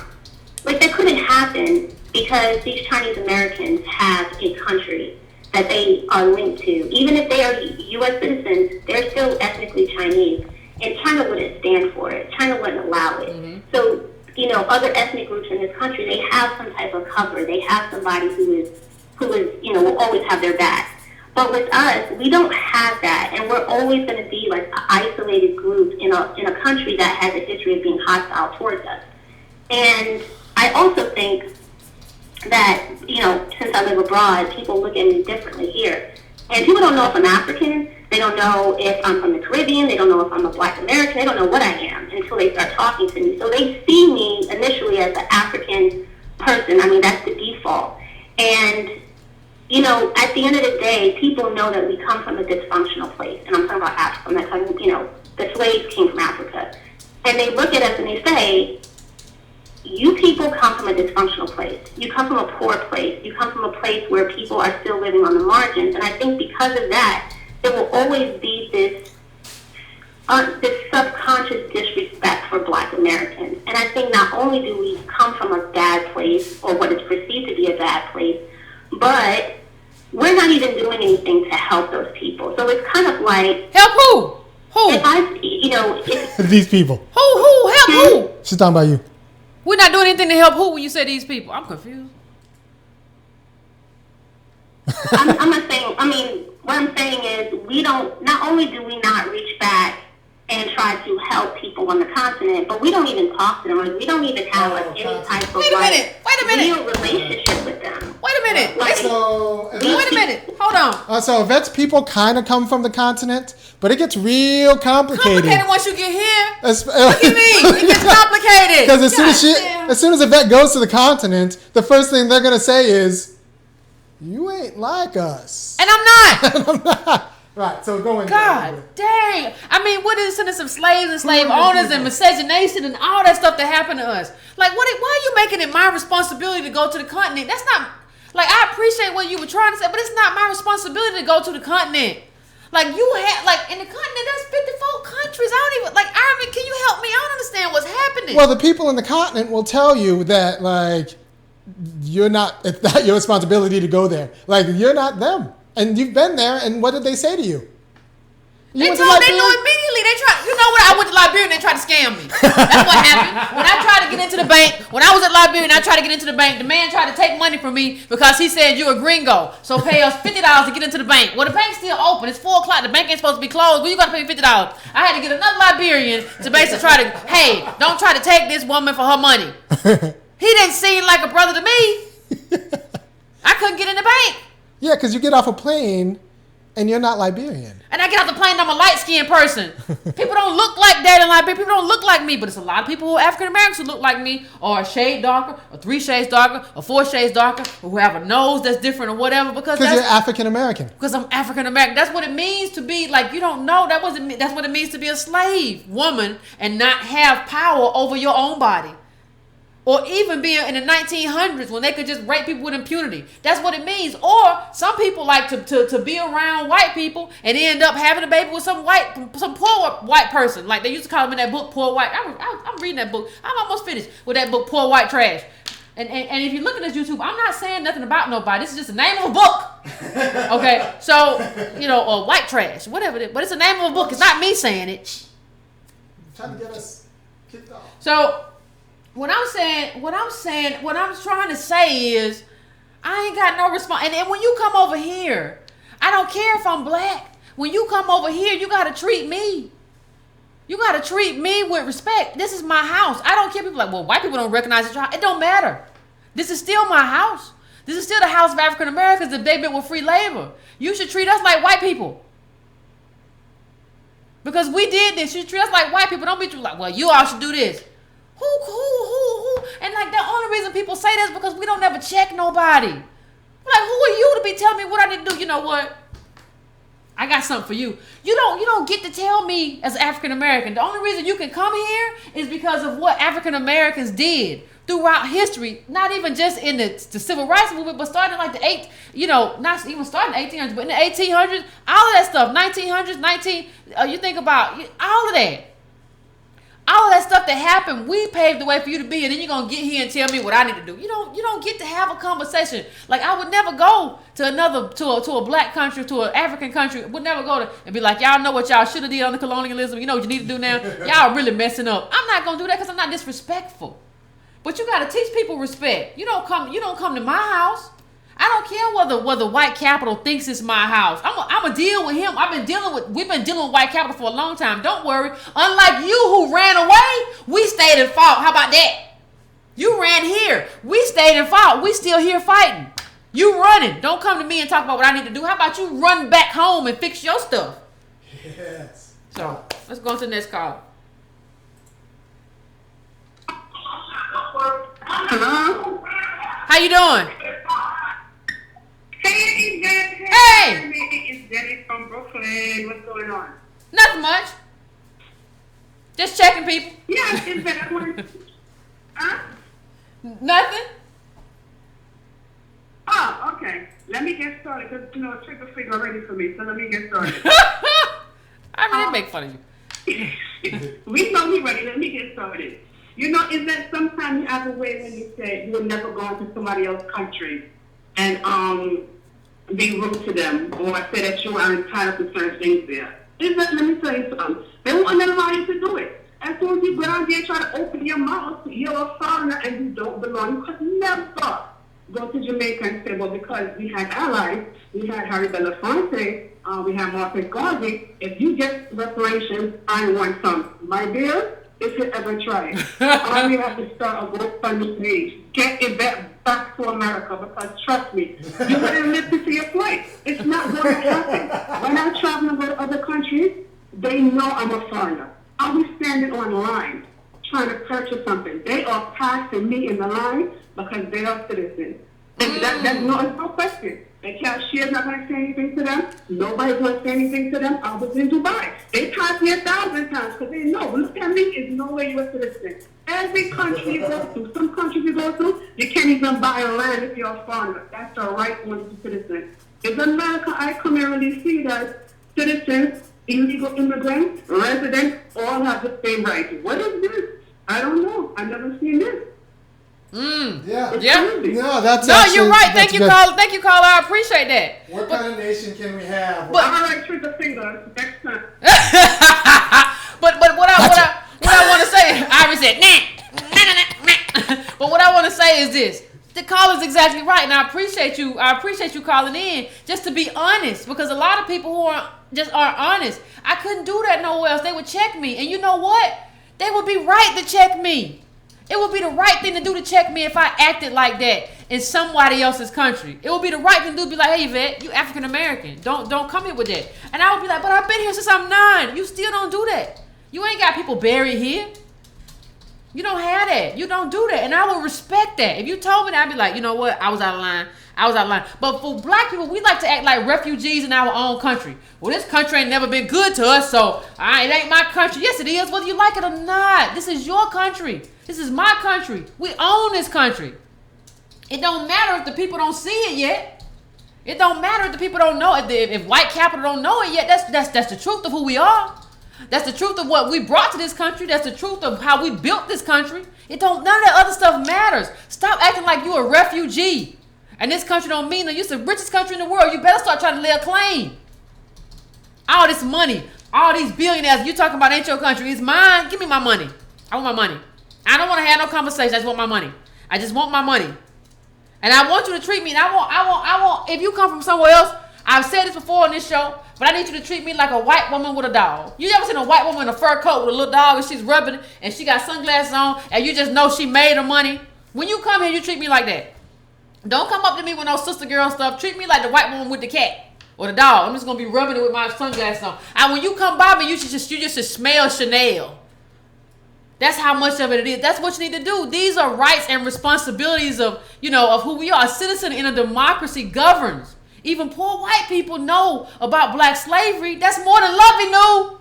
like that couldn't happen because these Chinese Americans have a country that they are linked to. Even if they are U.S. citizens, they're still ethnically Chinese, and China wouldn't stand for it. China wouldn't allow it. Mm-hmm. So, other ethnic groups in this country, they have some type of cover. They have somebody who is will always have their back. But with us, we don't have that, and we're always going to be like an isolated group in a country that has a history of being hostile towards us. And I also think that, since I live abroad, people look at me differently here. And people don't know if I'm African. They don't know if I'm from the Caribbean. They don't know if I'm a Black American. They don't know what I am until they start talking to me. So they see me initially as an African person. I mean, that's the default. And at the end of the day, people know that we come from a dysfunctional place. And I'm talking about Africa. I'm not talking, the slaves came from Africa. And they look at us and they say, you people come from a dysfunctional place. You come from a poor place. You come from a place where people are still living on the margins. And I think because of that, there will always be this subconscious disrespect for Black Americans. And I think not only do we come from a bad place, or what is perceived to be a bad place, but we're not even doing anything to help those people. So it's kind of like... Help who? Who? These people. Who? Help who? She's talking about you. We're not doing anything to help who when you say these people? I'm confused. I'm not saying... I mean, what I'm saying is we don't... Not only do we not reach back and try to help people on the continent, but we don't even talk to them. Like, we don't even have any type of Wait a minute. real relationship with them. Wait a minute. Like, wait a minute. Hold on. So Yvette's people kind of come from the continent, but it gets real complicated. Once you get here. Look at me. It gets complicated. Because as soon as Yvette goes to the continent, the first thing they're gonna say is, "You ain't like us." And I'm not. Right, so go in. God dang. I mean, what is the sentence of slaves and slave owners and miscegenation and all that stuff that happened to us? Like, why are you making it my responsibility to go to the continent? That's not, like, I appreciate what you were trying to say, but it's not my responsibility to go to the continent. Like you had, like in the continent, that's 54 countries. I don't even like. Iron, can you help me? I don't understand what's happening. Well, the people in the continent will tell you that like it's not your responsibility to go there. Like you're not them, and you've been there. And what did they say to you? They knew immediately. They tried. You know what? I went to Liberia and they tried to scam me. That's what happened. When I tried to get into the bank, when I was at Liberia and I tried to get into the bank, the man tried to take money from me because he said you're a gringo. So pay us $50 to get into the bank. Well, the bank's still open. It's 4 o'clock. The bank ain't supposed to be closed. Well, you got to pay $50. I had to get another Liberian to basically try to, hey, don't try to take this woman for her money. He didn't seem like a brother to me. I couldn't get in the bank. Yeah, because you get off a plane and you're not Liberian. And I get off the plane and I'm a light-skinned person. People don't look like that in Liberia. People don't look like me. But it's a lot of people who are African-Americans who look like me, or a shade darker, or 3 shades darker, or 4 shades darker, or who have a nose that's different or whatever. Because you're African-American. Because I'm African-American. That's what it means to be, like, you don't know. That's what it means to be a slave woman and not have power over your own body. Or even being in the 1900s when they could just rape people with impunity. That's what it means. Or some people like to be around white people and end up having a baby with some poor white person. Like they used to call them in that book, Poor White. I'm reading that book. I'm almost finished with that book, Poor White Trash. And if you're looking at this YouTube, I'm not saying nothing about nobody. This is just the name of a book. Okay? So, or white trash, whatever it is. But it's the name of a book. It's not me saying it. Trying to get us kicked off. So, what I'm trying to say is, I ain't got no response. And then when you come over here, I don't care if I'm black. When you come over here, you got to treat me. You got to treat me with respect. This is my house. I don't care. People are like, well, white people don't recognize it. It don't matter. This is still my house. This is still the house of African Americans that they built with free labor. You should treat us like white people. Because we did this. You should treat us like white people. Don't be like, well, you all should do this. Who? And like the only reason people say that is because we don't ever check nobody. Like, who are you to be telling me what I need to do? You know what? I got something for you. You don't get to tell me as an African American. The only reason you can come here is because of what African Americans did throughout history. Not even just in the civil rights movement, but starting like not even starting in the 1800s, but in the 1800s, all of that stuff, 1900s, you think about all of that. All of that stuff that happened, we paved the way for you to be, and then you're gonna get here and tell me what I need to do. You don't get to have a conversation. Like I would never go to a black country, to an African country. Would never go to and be like, y'all know what y'all should have did under colonialism. You know what you need to do now. Y'all really messing up. I'm not gonna do that because I'm not disrespectful. But you gotta teach people respect. You don't come to my house. I don't care whether white capital thinks it's my house. I'm a deal with him. We've been dealing with white capital for a long time. Don't worry. Unlike you who ran away, we stayed and fought. How about that? You ran here. We stayed and fought. We still here fighting. You running. Don't come to me and talk about what I need to do. How about you run back home and fix your stuff? Yes. So let's go on to the next call. Hello? How you doing? Hey, Yvette. Hey! It's Jenny from Brooklyn. What's going on? Nothing much. Just checking people. Yeah, it's Yvette. Huh? Nothing. Oh, okay. Let me get started because, trick or treat already for me, so let me get started. I mean, they make fun of you. We know we ready. Let me get started. Is that sometimes you have a way when you say you would never go into somebody else's country and be rude to them or say that you are entitled to certain things there. Let me tell you something. They won't allow you to do it. As soon as you go out there and try to open your mouth, you're a foreigner and you don't belong. You could never go to Jamaica and say, well, because we had allies, we had Harry Belafonte, we had Marcus Garvey. If you get reparations, I want some. My dear, if you ever try it, all you have to start a GoFundMe page. Get Yvette back to America because trust me, you're going to live to see a flight. It's not going to happen. When I'm traveling with other countries, they know I'm a foreigner. I'll be standing on line trying to purchase something. They are passing me in the line because they are citizens. And that's no question. The cashier's not going to say anything to them. Nobody's going to say anything to them. I was in Dubai. They passed me 1,000 times because they know, look at me, there's no way you're a citizen. Every country you go to, some countries you go to, you can't even buy a land if you're a foreigner. That's the right one to citizen. In America, I come here and really see that citizens, illegal immigrants, residents, all have the same rights. What is this? I don't know. I've never seen this. Yeah. Yeah. No, that's you're right. Thank you, caller. Thank you, caller. I appreciate that. What kind of nation can we have? But I'm gonna trigger finger next time. but what I want to say, Iris said, nah. But what I want to say is this: the caller's exactly right, and I appreciate you. I appreciate you calling in just to be honest, because a lot of people who aren't honest. I couldn't do that nowhere else. They would check me, and you know what? They would be right to check me. It would be the right thing to do to check me if I acted like that in somebody else's country. It would be the right thing to do to be like, hey, Yvette, you African American. Don't come here with that. And I would be like, but I've been here since I'm 9. You still don't do that. You ain't got people buried here. You don't have that. You don't do that. And I would respect that. If you told me that, I'd be like, you know what? I was out of line. But for black people, we like to act like refugees in our own country. Well, this country ain't never been good to us, so it ain't my country. Yes, it is, whether you like it or not. This is your country. This is my country. We own this country. It don't matter if the people don't see it yet. It don't matter if the people don't know it. If white capital don't know it yet, that's the truth of who we are. That's the truth of what we brought to this country. That's the truth of how we built this country. None of that other stuff matters. Stop acting like you're a refugee. And this country don't mean that. You're the richest country in the world. You better start trying to lay a claim. All this money, all these billionaires you talking about ain't your country. It's mine. Give me my money. I want my money. I don't want to have no conversation. I just want my money. I just want my money. And I want you to treat me. And I want, if you come from somewhere else, I've said this before on this show, but I need you to treat me like a white woman with a dog. You ever seen a white woman in a fur coat with a little dog and she's rubbing it and she got sunglasses on and you just know she made her money? When you come here, you treat me like that. Don't come up to me with no sister girl stuff. Treat me like the white woman with the cat or the dog. I'm just going to be rubbing it with my sunglasses on. And when you come by me, you just smell Chanel. That's how much of it is. That's what you need to do. These are rights and responsibilities of who we are. A citizen in a democracy governs. Even poor white people know about black slavery. That's more than Luvvie knew.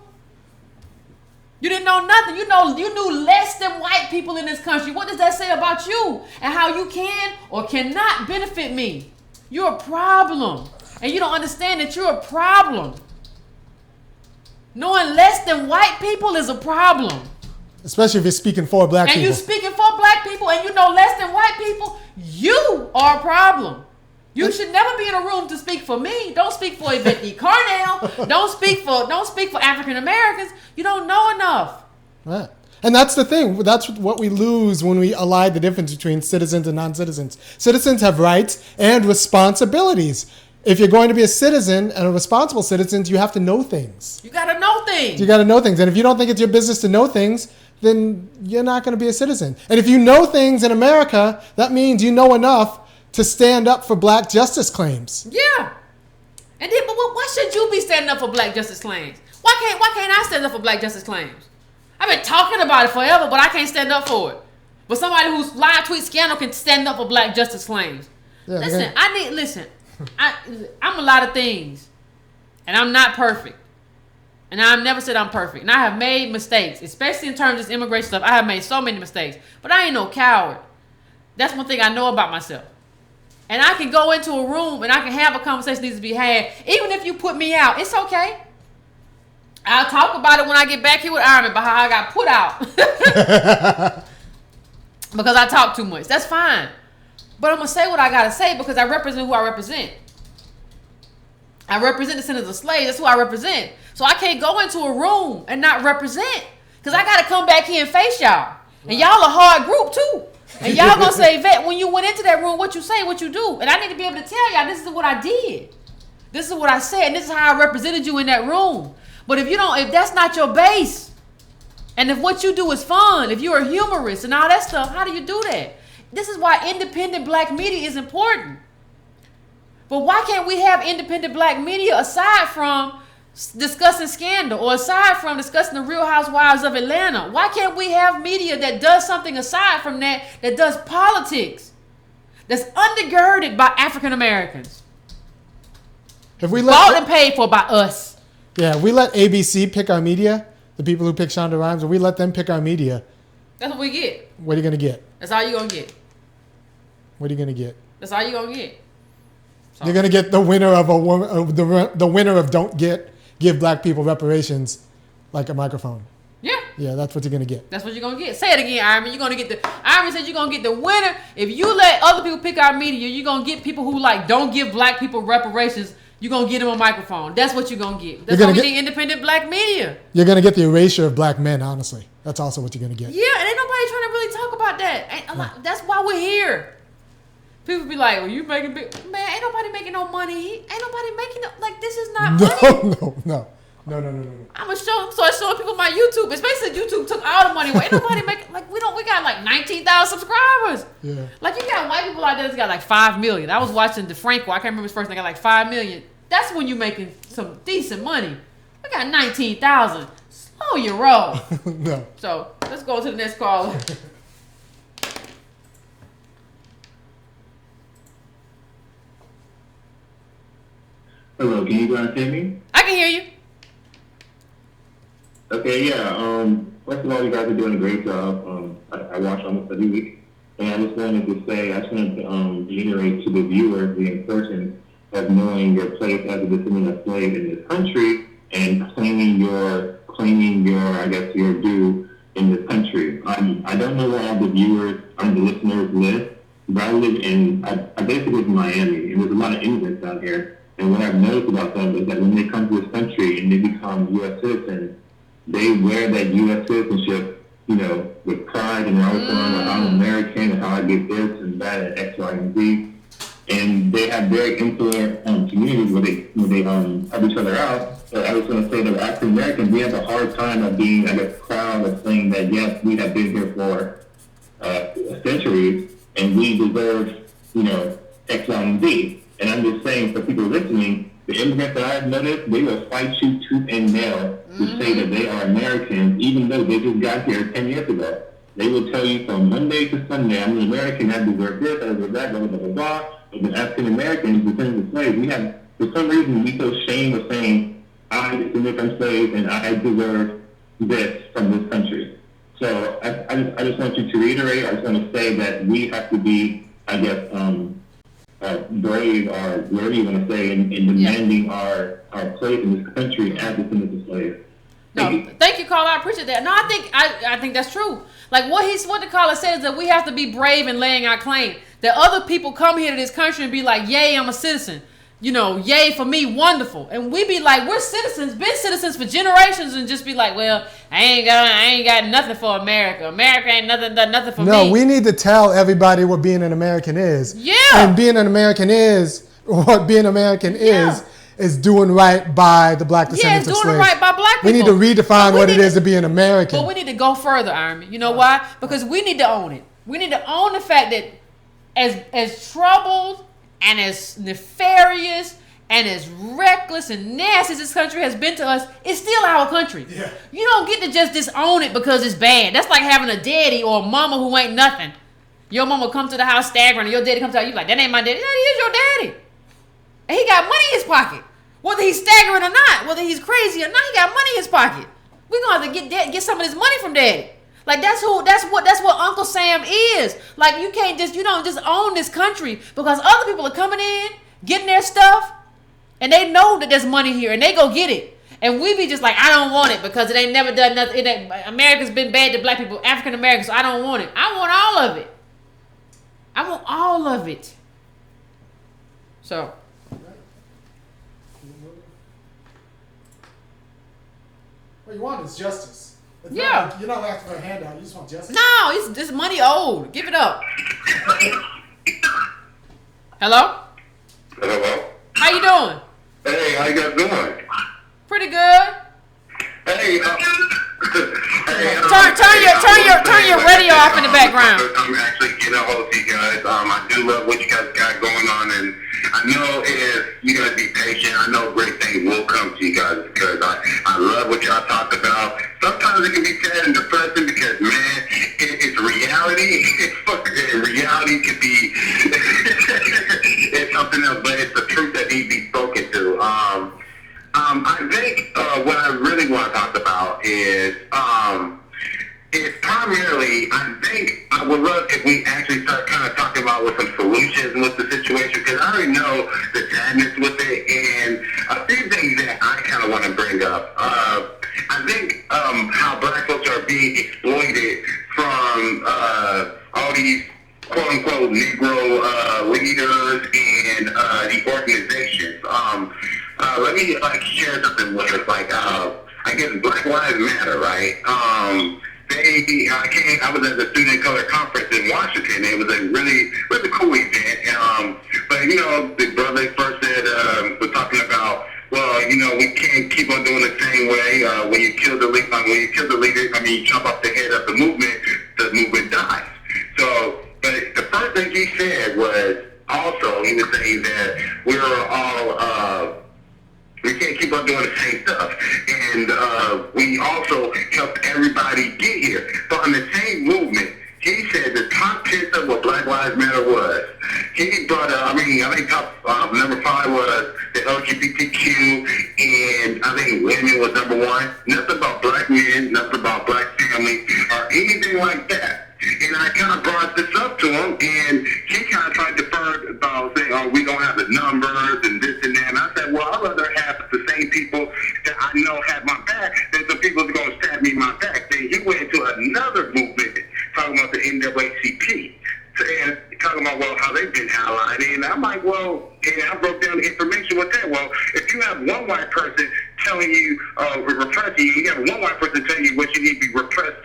You didn't know nothing. You knew less than white people in this country. What does that say about you and how you can or cannot benefit me? You're a problem. And you don't understand that you're a problem. Knowing less than white people is a problem. Especially if you're speaking for black people. And you're speaking for black people and you know less than white people, you are a problem. You should never be in a room to speak for me. Don't speak for Yvette Carnell. Don't speak for African Americans. You don't know enough. Right. And that's the thing. That's what we lose when we ally the difference between citizens and non-citizens. Citizens have rights and responsibilities. If you're going to be a citizen and a responsible citizen, you have to know things. You got to know things. You got to know things. And if you don't think it's your business to know things, then you're not going to be a citizen. And if you know things in America, that means you know enough to stand up for black justice claims. Yeah. And then, but why should you be standing up for black justice claims? Why can't I stand up for black justice claims? I've been talking about it forever, but I can't stand up for it. But somebody who's live tweet scandal can stand up for black justice claims. Yeah, I'm a lot of things. And I'm not perfect. And I've never said I'm perfect. And I have made mistakes, especially in terms of this immigration stuff. I have made so many mistakes. But I ain't no coward. That's one thing I know about myself. And I can go into a room and I can have a conversation that needs to be had. Even if you put me out, it's okay. I'll talk about it when I get back here with Iron about how I got put out. Because I talk too much. That's fine. But I'm going to say what I got to say because I represent who I represent. I represent the descendants of slaves. That's who I represent. So I can't go into a room and not represent. Because I got to come back here and face y'all. And y'all a hard group too. And y'all gonna say, Yvette, when you went into that room, what you say, what you do. And I need to be able to tell y'all, this is what I did. This is what I said. And this is how I represented you in that room. But if that's not your base, and if what you do is fun, if you're a humorist and all that stuff, how do you do that? This is why independent black media is important. But why can't we have independent black media aside from discussing scandal or aside from discussing the Real Housewives of Atlanta? Why can't we have media that does something aside from that does politics, that's undergirded by African Americans? Have we bought and paid for by us? Yeah, we let ABC pick our media, the people who pick Shonda Rhimes, and we let them pick our media. That's what we get. What are you going to get? That's all you're going to get. What are you going to get? That's all you're going to get. So. You're going to get the winner of the winner of Don't Get give black people reparations like a microphone. Yeah. Yeah, that's what you're going to get. That's what you're going to get. Say it again, Iron Man. You're going to get Iron Man said you're going to get the winner. If you let other people pick our media, you're going to get people who like don't give black people reparations. You're going to get them a microphone. That's what you're going to get. That's why we need independent black media. You're going to get the erasure of black men, honestly. That's also what you're going to get. Yeah, and ain't nobody trying to really talk about that. That's why we're here. People be like, well, you making big... Man, ain't nobody making no money. Ain't nobody making... this is not money. No. I'm going to start showing people my YouTube. Especially YouTube took all the money away. Ain't nobody making... we got like 19,000 subscribers. Yeah. Like, you got white people out there that's got like 5 million. I was watching DeFranco. I can't remember his first name. Got like 5 million. That's when you making some decent money. We got 19,000. Slow your roll. No. So, let's go to the next caller. Hello, can you guys hear me? I can hear you. Okay, yeah. First of all, you guys are doing a great job. I watch almost every week, and I just wanted to say, I just wanted to reiterate to the viewers the importance of knowing your place as a descendant of slave in this country and claiming your, I guess, your due in this country. I don't know where all the viewers, the listeners live, but I basically live in Miami, and there's a lot of immigrants out here. And what I've noticed about them is that when they come to this country and they become U.S. citizens, they wear that U.S. citizenship, with pride, and they're always saying, I'm American, and how I get this and that, and X, Y, and Z. And they have very influential communities where they help each other out. So I was going to say that African Americans, we have a hard time of being, I guess, proud of saying that, yes, we have been here for centuries, and we deserve, X, Y, and Z. And I'm just saying, for people listening, the immigrants that I've noticed, they will fight you tooth and nail to say that they are Americans, even though they just got here 10 years ago. They will tell you from Monday to Sunday, I'm an American, I deserve this, I deserve that, blah, blah, blah, blah. But the African Americans, descendants of slaves, we have, for some reason, we feel shame of saying, I descended from slaves and I deserve this from this country. So I just want you to reiterate, I just want to say that we have to be, I guess, brave, or whatever you want to say, in demanding our place in this country as descendants of slaves. Thank you, caller. I appreciate that. No, I think that's true. Like what the caller said is that we have to be brave in laying our claim. That other people come here to this country and be like, "Yay, I'm a citizen." Yay for me, wonderful. And we be like, we're citizens, been citizens for generations, and just be like, well, I ain't got nothing for America. America ain't nothing for me. No, we need to tell everybody what being an American is. Yeah. And being an American is doing right by the black descendants of slaves. Yeah, doing right by black people. We need to redefine what it is to be an American. But we need to go further, Army. You know why? Because we need to own it. We need to own the fact that as troubled and as nefarious and as reckless and nasty as this country has been to us, it's still our country. Yeah. You don't get to just disown it because it's bad. That's like having a daddy or a mama who ain't nothing. Your mama come to the house staggering, and your daddy comes out, you like, that ain't my daddy. That is your daddy. And he got money in his pocket. Whether he's staggering or not, whether he's crazy or not, he got money in his pocket. We're gonna have to get some of this money from daddy. Like that's what Uncle Sam is. Like you don't just own this country because other people are coming in, getting their stuff, and they know that there's money here and they go get it. And we be just like, I don't want it because it ain't never done nothing. America's been bad to black people, African Americans, so I don't want it. I want all of it. I want all of it. So what you want is justice. You're not asking for a handout. You just want justice. No, this money old. Give it up. Hello? Hello? How you doing? Hey, how you guys doing? Pretty good. Hey, turn your radio off in the background. I'm actually getting a hold of you guys. I do love what you guys got going on, and I know if you guys be patient, I know great things will come to you guys because I love what y'all talk about. Sometimes it can be sad and depressing because, man, it's reality. Reality can be it's something else, but it's the truth that needs to be spoken to. I think what I really want to talk about is primarily, I think I would love if we actually start kind of talking about with some solutions with the situation, because I already know the sadness with it, and a few things that I kind of I want to bring up. I think how black folks are being exploited from all these quote-unquote Negro leaders and the organizations. Let me share something with us. I guess Black Lives Matter, right? I was at the Student Color Conference in Washington. It was a really, really cool event. But the brother first said, was talking about, well, we can't keep on doing the same way. When you kill the leader, you chop off the head of the movement dies. So, but the first thing he said was also, he was saying that we're all, we can't keep on doing the same stuff. And we also helped everybody get here. So in the same movement, he said the top 10 of what Black Lives Matter was. He brought up, I think top number 5 was the LGBTQ, and I think women was number 1. Nothing about black men, nothing about black families, or anything like that. And I kind of brought this up to him, and he kind of tried to defer about saying, oh, we don't have the numbers and this and that. And I said, well, I'd rather have the same people that I know have my back than some people that's going to stab me in my back. Then he went into another movement talking about the NAACP. And talking about, well, how they've been allied. And I'm like, well, and I wrote down the information with that. Well, if you have one white person telling you, repressing you, you have one white person telling you what you need to be repressed,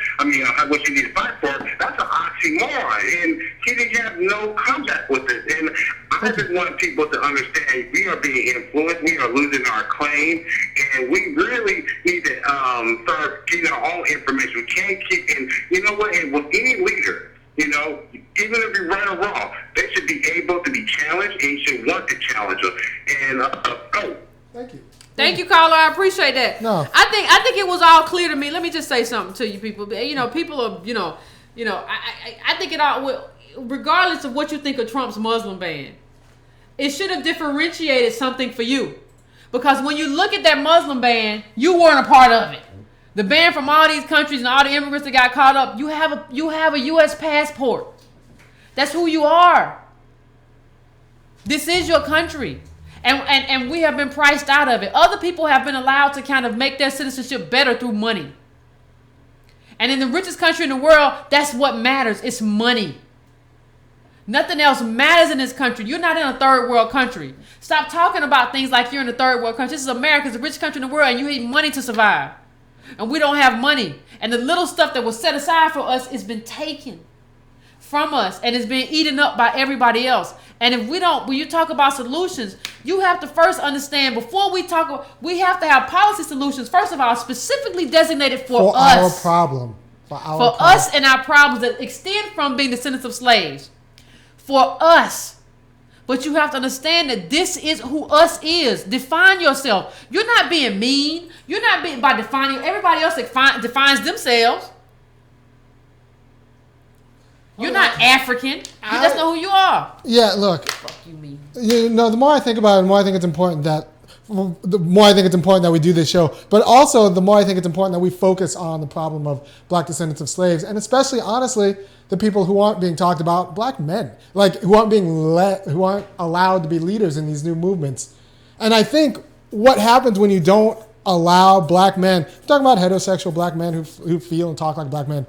what you need to fight for, that's an oxymoron. And he didn't have no comeback with it. And I just want people to understand we are being influenced, we are losing our claim, and we really need to start getting our own information. We can't keep, and you know what, and with any leader, even if you're right or wrong, they should be able to be challenged, and you should want to challenge them. And Thank you. Thank you, caller. I appreciate that. No, I think it was all clear to me. Let me just say something to you, people. People are, I think it all. Regardless of what you think of Trump's Muslim ban, it should have differentiated something for you, because when you look at that Muslim ban, you weren't a part of it. The ban from all these countries and all the immigrants that got caught up, you have a U.S. passport. That's who you are. This is your country. And we have been priced out of it. Other people have been allowed to kind of make their citizenship better through money. And in the richest country in the world, that's what matters. It's money. Nothing else matters in this country. You're not in a third world country. Stop talking about things like you're in a third world country. This is America. It's the richest country in the world, and you need money to survive. And we don't have money. And the little stuff that was set aside for us has been taken from us and it's been eaten up by everybody else. And if when you talk about solutions, you have to first understand, before we talk, we have to have policy solutions, first of all, specifically designated for us. Our problem. For us and our problems that extend from being descendants of slaves. For us. But you have to understand that this is who us is. Define yourself. You're not being mean. You're not being by defining. Everybody else defines themselves. You're not African. That's not who you are. Yeah, look. Fuck you mean. The more I think about it, the more I think it's important that we do this show. But also, the more I think it's important that we focus on the problem of black descendants of slaves, and especially, honestly, the people who aren't being talked about, black men, who aren't allowed to be leaders in these new movements. And I think what happens when you don't allow black men, I'm talking about heterosexual black men who feel and talk like black men,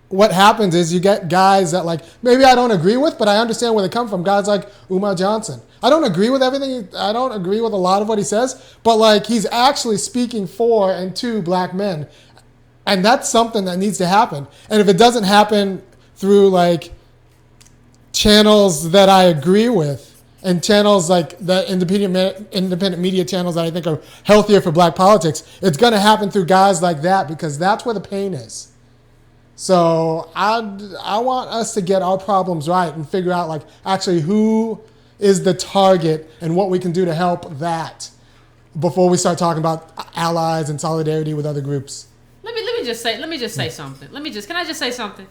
what happens is you get guys that maybe I don't agree with, but I understand where they come from. Guys like Umar Johnson. I don't agree with everything. I don't agree with a lot of what he says, but he's actually speaking for and to black men. And that's something that needs to happen. And if it doesn't happen through channels that I agree with, and channels like the independent media channels that I think are healthier for black politics, it's going to happen through guys like that, because that's where the pain is. So I want us to get our problems right and figure out actually who is the target and what we can do to help that before we start talking about allies and solidarity with other groups. Let me just say something. Can I just say something?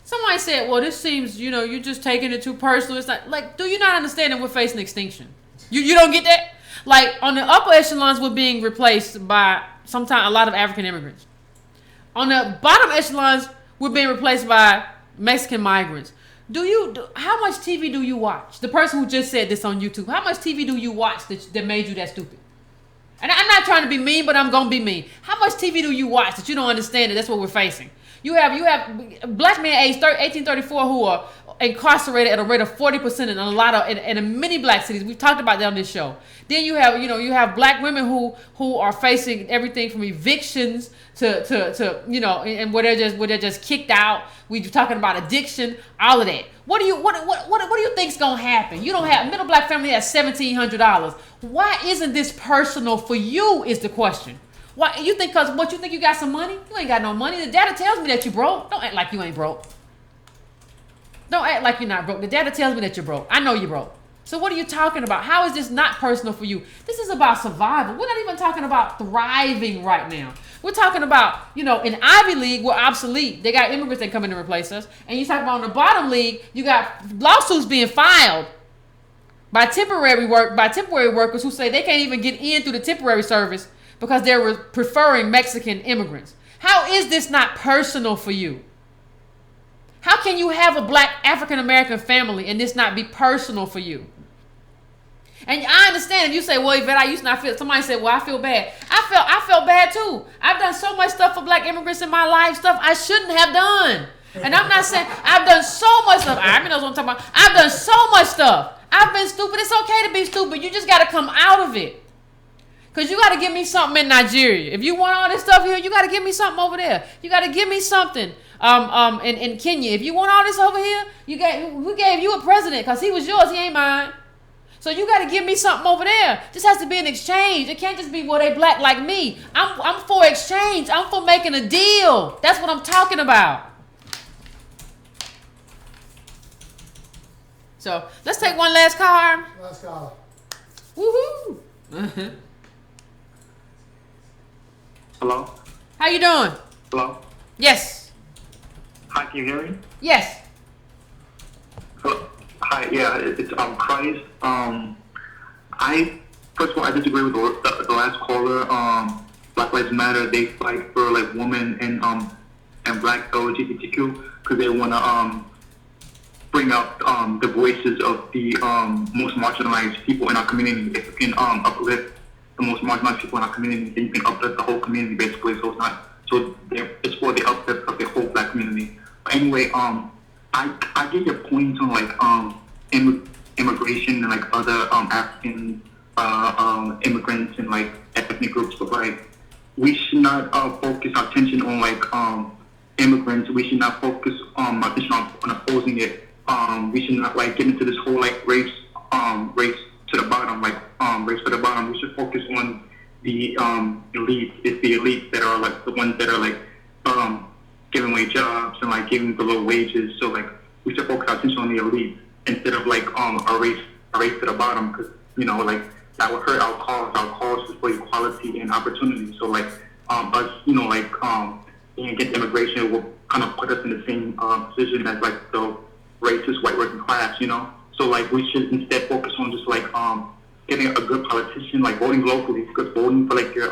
Somebody said, well, this seems, you're just taking it too personal. It's do you not understand that we're facing extinction? You don't get that? On the upper echelons, we're being replaced by sometimes a lot of African immigrants. On the bottom echelons, we're being replaced by Mexican migrants. How much TV do you watch? The person who just said this on YouTube, how much TV do you watch that made you that stupid? And I'm not trying to be mean, but I'm gonna be mean. How much TV do you watch that you don't understand that that's what we're facing? You have black men aged 1834 who are incarcerated at a rate of 40% in a lot of in many black cities. We've talked about that on this show. Then you have black women who are facing everything from evictions to and where they're just kicked out. We're talking about addiction, all of that. What do you think's gonna happen? You don't have middle black family has $1,700. Why isn't this personal for you? Is the question. Why you think? Cause what you think you got some money? You ain't got no money. The data tells me that you broke. Don't act like you ain't broke. Don't act like you're not broke. The data tells me that you're broke. I know you're broke. So what are you talking about? How is this not personal for you? This is about survival. We're not even talking about thriving right now. We're talking about, in Ivy League, we're obsolete. They got immigrants that come in to replace us. And you talk about on the bottom league, you got lawsuits being filed by temporary workers who say they can't even get in through the temporary service because they're preferring Mexican immigrants. How is this not personal for you? How can you have a black African-American family and this not be personal for you? And I understand if you say, well, Yvette, I used to not feel, somebody said, well, I feel bad. I felt bad too. I've done so much stuff for black immigrants in my life, stuff I shouldn't have done. And I'm not saying, I've done so much stuff. I mean, that's what I'm talking about. I've done so much stuff. I've been stupid. It's okay to be stupid. You just got to come out of it. Because you got to give me something in Nigeria. If you want all this stuff here, you got to give me something over there. You got to give me something in Kenya. If you want all this over here, we gave you a president because he was yours. He ain't mine. So you got to give me something over there. This has to be an exchange. It can't just be, well, they black like me. I'm for exchange. I'm for making a deal. That's what I'm talking about. So let's take one last card. Last call. Woohoo. Hello? How you doing? Hello? Yes. Hi, can you hear me? Yes. Hello? Hi, yeah, it's Christ. First of all, I disagree with the last caller. Black Lives Matter, they fight for like women and black LGBTQ because they want to bring up the voices of the most marginalized people in our community. If you can uplift the most marginalized people in our community, then you can uplift the whole community basically. So it's for the uplift of the whole black community. But anyway, I get your points on like immigration and like other African immigrants and like ethnic groups, but like we should not focus our attention on like immigrants. We should not focus our attention on opposing it. We should not like get into this whole like race to the bottom, race to the bottom. We should focus on the elite. It's the elite that are like the ones that are like giving away jobs and like giving the low wages. So like we should focus our attention on the elite instead of like a race to the bottom, because like that would hurt our cause. Our cause is for equality and opportunity. So like us being against immigration will kind of put us in the same position as like the racist white working class. So like we should instead focus on just like getting a good politician, like voting locally, because voting for like your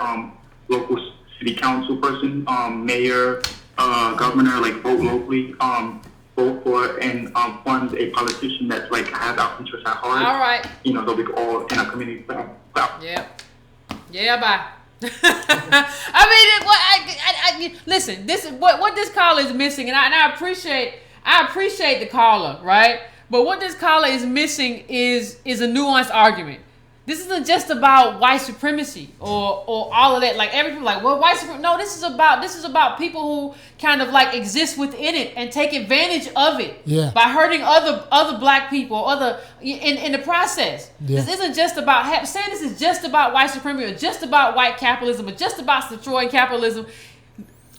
local city council person, mayor, governor, like vote locally, vote for and fund a politician that's like has our interests at heart. All right. So we can all in our community. Yeah, bye. I mean, listen. This is what this caller is missing, and I appreciate the caller, right? But what this caller is missing is a nuanced argument. This isn't just about white supremacy or all of that. Like everything, like, well, white supremacy. No, this is about people who kind of like exist within it and take advantage of it by hurting other black people, in the process. Yeah. This isn't just about saying this is just about white supremacy or just about white capitalism or just about destroying capitalism.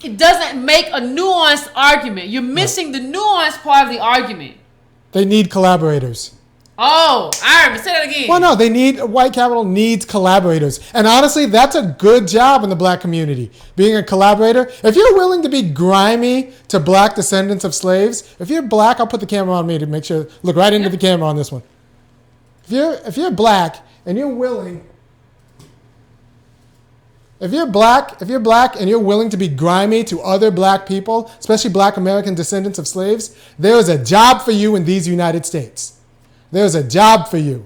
It doesn't make a nuanced argument. You're missing the nuanced part of the argument. They need collaborators. Oh, all right, but say that again. Well, no, white capital needs collaborators. And honestly, that's a good job in the black community, being a collaborator. If you're willing to be grimy to black descendants of slaves, if you're black, I'll put the camera on me to make sure, look right into the camera on this one. If you're black and you're willing, if you're black and you're willing to be grimy to other black people, especially black American descendants of slaves, there is a job for you in these United States. There's a job for you.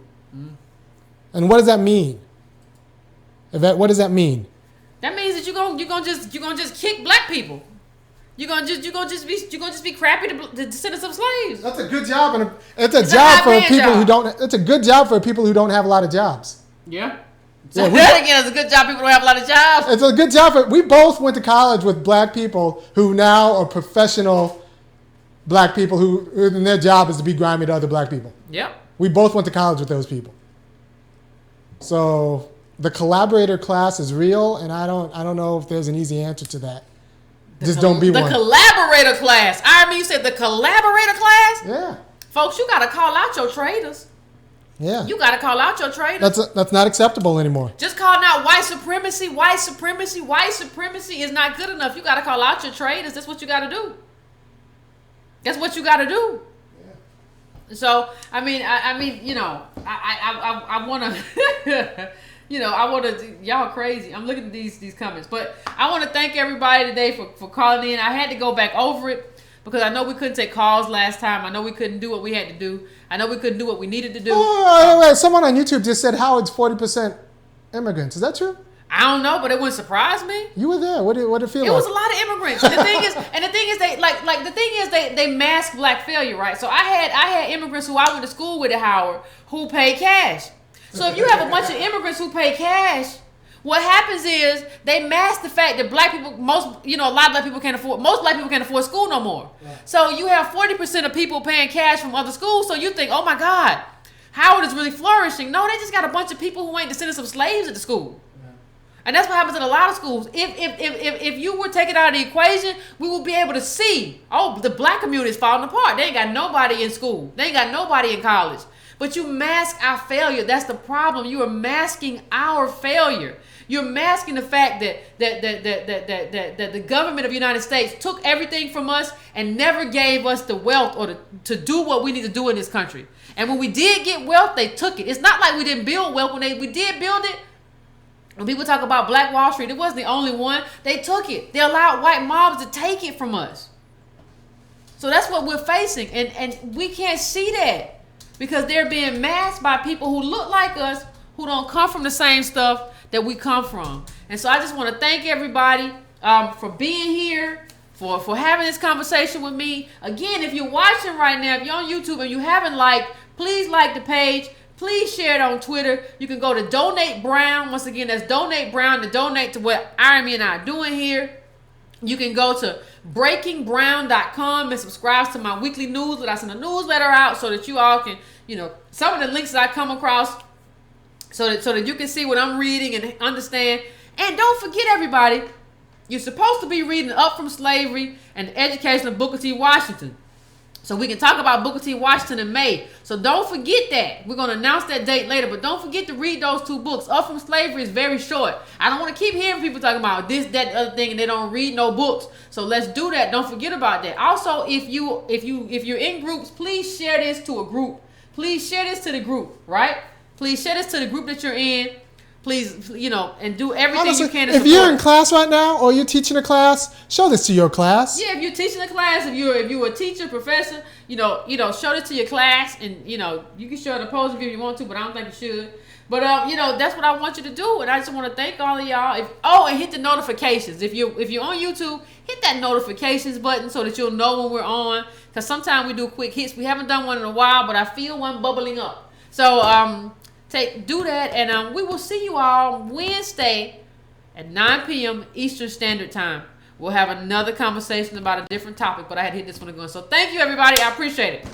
And what does that mean? Yvette, what does that mean? That means that you're gonna just kick black people. You're gonna just be crappy to descendants of slaves. That's a good job, and it's a job for people who don't. It's a good job for people who don't have a lot of jobs. Yeah. So that again is a good job. People don't have a lot of jobs. It's a good job. We both went to college with black people who now are professional black people who and their job is to be grimy to other black people. Yep. We both went to college with those people. So the collaborator class is real, and I don't know if there's an easy answer to that. Just don't be one. The collaborator class. I mean, you said the collaborator class? Yeah. Folks, you got to call out your traitors. Yeah. You got to call out your traitors. That's not acceptable anymore. Just calling out white supremacy is not good enough. You got to call out your traitors. That's what you got to do. That's what you got to do. Yeah. So, I mean, you know, I want to... You know, I want to, y'all crazy. I'm looking at these comments. But I want to thank everybody today for calling in. I had to go back over it because I know we couldn't take calls last time. I know we couldn't do what we had to do. I know we couldn't do what we needed to do. Oh, wait. Someone on YouTube just said Howard's 40% immigrants. Is that true? I don't know, but it wouldn't surprise me. You were there. What did it feel like? It was a lot of immigrants. And the thing is, they mask black failure, right? So I had immigrants who I went to school with at Howard who paid cash. So if you have a bunch of immigrants who pay cash, what happens is they mask the fact that black people, a lot of black people can't afford school no more. Right. So you have 40% of people paying cash from other schools. So you think, oh my God, Howard is really flourishing. No, they just got a bunch of people who ain't descendants of slaves at the school. Yeah. And that's what happens in a lot of schools. If you were taken out of the equation, we will be able to see, oh, the black community is falling apart. They ain't got nobody in school. They ain't got nobody in college. But you mask our failure. That's the problem. You are masking our failure. You're masking the fact that the government of the United States took everything from us and never gave us the wealth or to do what we need to do in this country. And when we did get wealth, they took it. It's not like we didn't build wealth. When we did build it, when people talk about Black Wall Street, it wasn't the only one. They took it. They allowed white mobs to take it from us. So that's what we're facing. And we can't see that. Because they're being masked by people who look like us, who don't come from the same stuff that we come from. And so I just want to thank everybody for being here, for having this conversation with me. Again, if you're watching right now, if you're on YouTube and you haven't liked, please like the page. Please share it on Twitter. You can go to Donate Brown. Once again, that's Donate Brown to donate to what Irony and I are doing here. You can go to breakingbrown.com and subscribe to my weekly newsletter. I send a newsletter out so that you all can, some of the links that I come across so that you can see what I'm reading and understand. And don't forget, everybody, you're supposed to be reading Up From Slavery and The Education of Booker T. Washington. So we can talk about Booker T. Washington in May. So don't forget that. We're going to announce that date later. But don't forget to read those two books. Up From Slavery is very short. I don't want to keep hearing people talking about this, that, other thing, and they don't read no books. So let's do that. Don't forget about that. Also, if you're in groups, please share this to a group. Please share this to the group, right? Please share this to the group that you're in. Please, and do everything you can to support. If you're in class right now or you're teaching a class, show this to your class. Yeah, if you're teaching a class, if you're a teacher, professor, show this to your class, and you can show the opposing view if you want to, but I don't think you should. But that's what I want you to do, and I just want to thank all of y'all. And hit the notifications. If you're on YouTube, hit that notifications button so that you'll know when we're on. Because sometimes we do quick hits. We haven't done one in a while, but I feel one bubbling up. So do that, and we will see you all Wednesday at 9 p.m. Eastern Standard Time. We'll have another conversation about a different topic, but I had to hit this one again. So thank you, everybody. I appreciate it.